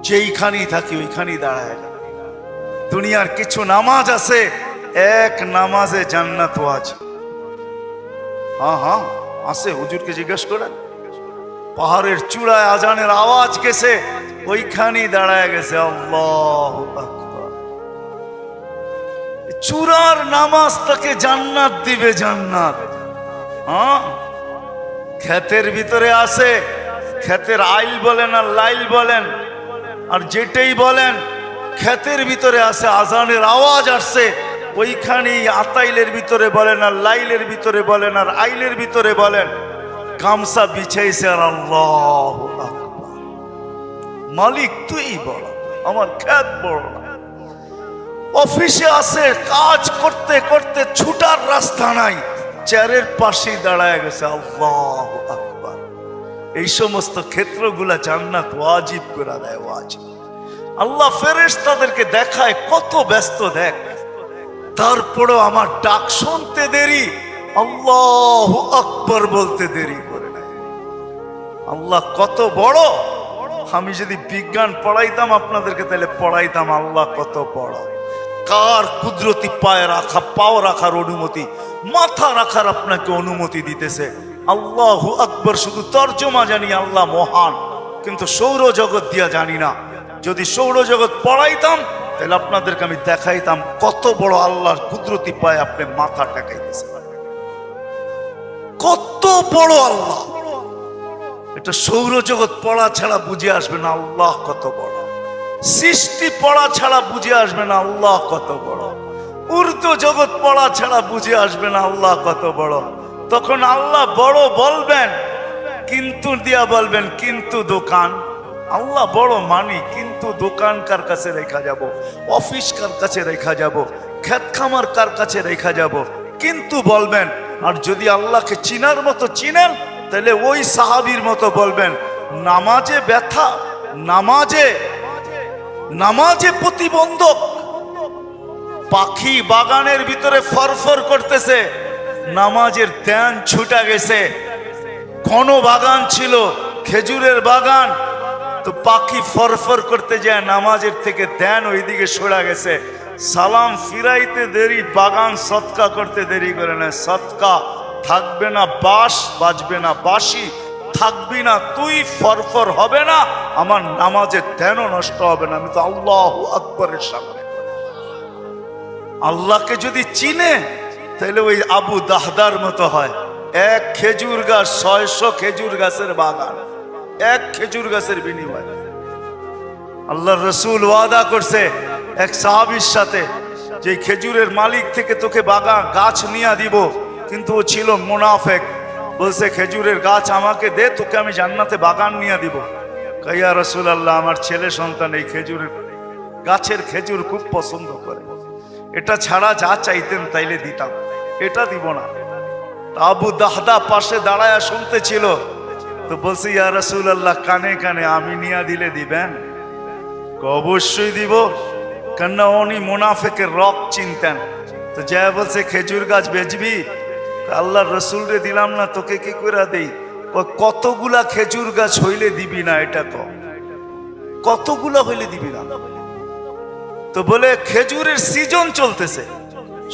যেইখানেই থাকি, ওইখানেই দাঁড়ায়। দুনিয়ার কিছু নামাজ আছে, এক নামাজে জান্নাত আছে। হ্যাঁ আছে, হুজুরকে জিজ্ঞেস করেন। পাহাড়ের চূড়ায় আজানের আওয়াজ গেছে, ওইখানেই দাঁড়ায় গেছে। আল্লাহু আকবার। চূড়ার নামাজ তাকে জান্নাত দিবে, জান্নাত। হ্যাঁ, ক্ষেতের ভিতরে আছে, ক্ষেতের আইল বলেন আর লাইল বলেন আর যেটাই বলেন, ক্ষেতের ভিতরে আছে আজানের আওয়াজ আসছে, ওইখানেই আতাইলের ভিতরে বলেন আর লাইলের ভিতরে বলেন আর আইলের ভিতরে বলেন গামছা বিছাইছে আর আল্লাহু আকবার। মালিক তুই বড়, আমার ক্ষেত বড় না। অফিসে আছে, কাজ করতে করতে ছুটার রাস্তা নাই, চেয়ারের পাশেই দাঁড়ায় গেছে, আল্লাহু আকবার। এই সমস্ত ক্ষেত্রগুলা জান্নাত ওয়াজিব করে দেয়, ওয়াজিব। আল্লাহ ফেরেশতাদেরকে দেখায় কত ব্যস্ত, দেখ, তারপরেও আমার ডাক শুনতে দেরি, আল্লাহু আকবার বলতে দেরি করে নাই। আল্লাহ কত বড়। আমি যদি বিজ্ঞান পড়াইতাম আপনাদেরকে, তাহলে পড়াইতাম আল্লাহ কত বড়। কার কুদরতি পায়ে রাখা, পাও রাখার অনুমতি, মাথা রাখার আপনাকে অনুমতি দিতেছে। আল্লাহু আকবার শুধু তর্জমা জানি আল্লাহ মহান, কিন্তু সৌরজগৎ দিয়া জানি না। যদি সৌরজগৎ পড়াইতাম তাহলে আপনাদেরকে আমি দেখাইতাম কত বড় আল্লাহর কুদরতি পায়ে আপনি মাথা টেকাইতেছেন, কত বড় আল্লাহ। এটা সৌরজগৎ পড়া ছাড়া বুঝে আসবে না আল্লাহ কত বড়। সৃষ্টি পড়া ছাড়া বুঝে আসবে না আল্লাহ কত বড়। উর্দু জগৎ পড়া ছাড়া বুঝে আসবে না আল্লাহ কত বড়। তখন আল্লাহ বড় বলবেন, কিন্তু দিয়া বলবেন, কিন্তু দোকান। আল্লাহ বড় মানি, কিন্তু দোকান কার কাছে রেখা যাব, অফিস কার কাছে রেখা যাব, ক্ষেত খামার কার কাছে রেখা যাব, কিন্তু বলবেন। আর যদি আল্লাহকে চিনার মতো চিনেন, তাহলে ওই সাহাবীর মতো বলবেন, নামাজে ব্যথা, নামাজে প্রতিবন্ধক। পাখি বাগানের ভিতরে ফরফর করতেছে, নামাজের ধ্যান ছুটা গেছে। ঘন বাগান ছিল, খেজুরের বাগান, তো পাখি ফরফর করতে যায়, নামাজের থেকে ধ্যান ওইদিকে সরা গেছে। সালাম ফিরাইতে দেরি, বাগান সৎকা করতে দেরি করে না। সৎকা থাকবে না, বাঁশ বাজবে না, বাঁশি থাকবি না, তুই ফরফর হবে না, আমার নামাজের ধ্যানও নষ্ট হবে না। আমি তো আল্লাহু আকবরের সামনে। আল্লাহকে যদি চিনে তাহলে ওই আবু দাহদার মতো হয়। এক খেজুর গাছ 600 খেজুর গাছের বাগান, এক খেজুর গাছের বিনিময়। আল্লাহর রাসূল ওয়াদা করছে এক সাহাবীর সাথে, যে খেজুরের মালিক থেকে তোকে বাগান গাছ নিয়ে দিব, কিন্তু ও ছিল মুনাফেক। বলছে খেজুরের গাছ আমাকে দে, তোকে আমি জান্নাতে বাগান নিয়ে দিব। ইয়া রাসূলুল্লাহ, আমার ছেলে সন্তান এই খেজুরের গাছের খেজুর খুব পছন্দ করে, এটা ছাড়া যা চাইতেন তাইলে দিতাম, এটা দিব না। আবু দাহদা পাশে দাঁড়ায় শুনতেছিল, তো বলছে ইয়া রাসূলুল্লাহ, কানে কানে আমি নিয়ে দিলে দিবেন? অবশ্যই দিব, কেননা উনি মুনাফিকের রক চিনতেন। তো যা বলছে খেজুর গাছ বেচবি? আল্লাহর রাসূল রে দিলাম না, তোকে কি করে দেই? কতগুলা খেজুর গাছ হইলে দিবি না, এটা কতগুলা হইলে দিবি না? তো বলে খেজুরের সিজন চলতেছে,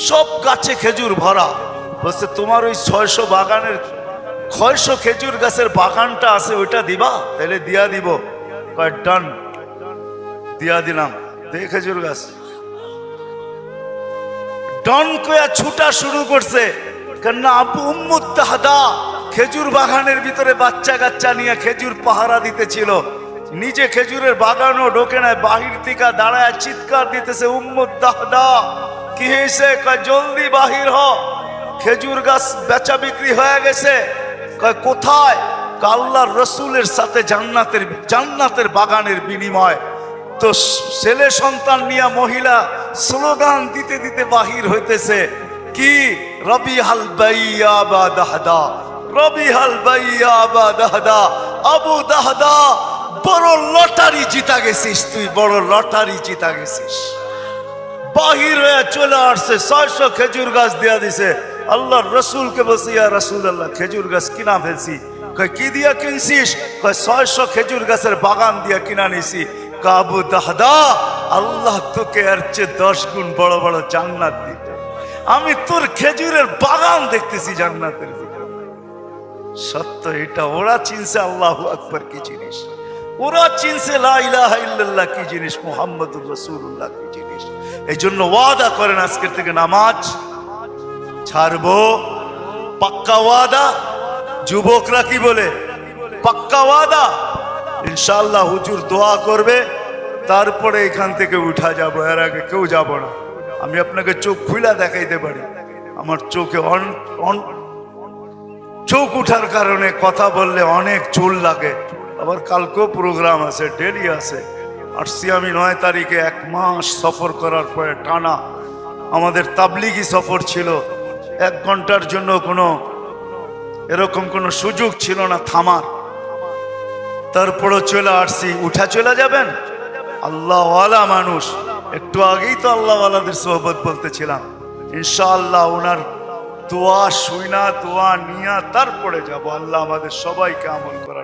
সব গাছে খেজুর ভরা। বলছে তোমার ওই 600 বাগানের 600 খেজুর গাছের বাগানটা আছে, ওইটা দিবা? তাহলে দিয়া দিব। কয় ডান, দিয়া দিলাম। দেখে খেজুর গাছ ডন কয়া ছুটা শুরু করছে, কেননা আবু উম্মু দাহদা খেজুর বাগানের ভিতরে বাচ্চা কাচ্চা নিয়ে খেজুর পাহারা দিতেছিল। নিজে খেজুরের বাগানও ঢোকে নাই, বাহির থেকে দাঁড়ায় চিৎকার দিতেছে, উম্মু দাহদা কি হয়েছে? কয় জলদি বাহির হ, খেজুর গাছ বেচা বিক্রি হয়ে গেছে। কয় কোথায়? আল্লাহর রাসূলের সাথে জান্নাতের বাগানের বিনিময়। তো ছেলে সন্তান নিয়ে মহিলা স্লোগান দিতে দিতে বাহির হইতেছে, কি? রবিহাল বাইয়া বা দাহদা, রবিহাল বাইয়া বা দাহদা। আবু দাহদা, বড় লটারি জিতা গেছিস তুই, বড় লটারি জিতা গেছিস। বাহির হয়ে চলে আসছে, 600 খেজুর গাছ দেয়া দিছে। আল্লাহর রাসূলকে বলছে, ইয়া রাসূলুল্লাহ, খেজুর গাছ কিনা ফেলছি। কয় কি দিয়া কিনছিস? কয় 600 খেজুর গাছের বাগান দিয়া কিনা নিছি। আবু দাহদা, আল্লাহ তোকে এর চেয়ে 10 গুণ বড় বড় জান্নাত দিবে। আমি তোর খেজুরের বাগান দেখতেছি জান্নাতের ভিতরে। সত্য এটা, ওরা চিনছে আল্লাহু আকবার কি জিনিস, ওরা চিনছে লা ইলাহা ইল্লাল্লাহ কি জিনিস, মুহাম্মাদুর রাসূলুল্লাহ কি জিনিস। এই জন্য ওয়াদা করেন আজকের থেকে নামাজ ছাড়বো, পাক্কা ওয়াদা। যুবকরা কি বলে? পাক্কা ওয়াদা। ইনশাআল্লাহ হুজুর দোয়া করবে, তারপরে এখান থেকে উঠা যাব, এর আগে কেউ যাব না। আমি আপনাকে চোখ খুলা দেখাইতে পারি, আমার চোখে চোখ উঠার কারণে কথা বললে অনেক চুল লাগে। আবার কালকেও প্রোগ্রাম আছে, ডেলি আছে। আসছি আমি 9 তারিখে, 1 মাস সফর করার পরে টানা আমাদের তাবলিগি সফর ছিল। 1 ঘন্টার জন্য এরকম কোনো সুযোগ ছিল না থামার। তারপরও চলে আসছি। উঠা চলে যাবেন? আল্লাহওয়ালা মানুষ, একটু আগেই তো আল্লাহওয়ালাদের সোহবত বলতেছিলাম। ইনশাআল্লাহ ওনার দোয়া শুইনা, দোয়া নিয়া তারপরে যাব। আল্লাহ আমাদের সবাইকে আমল করার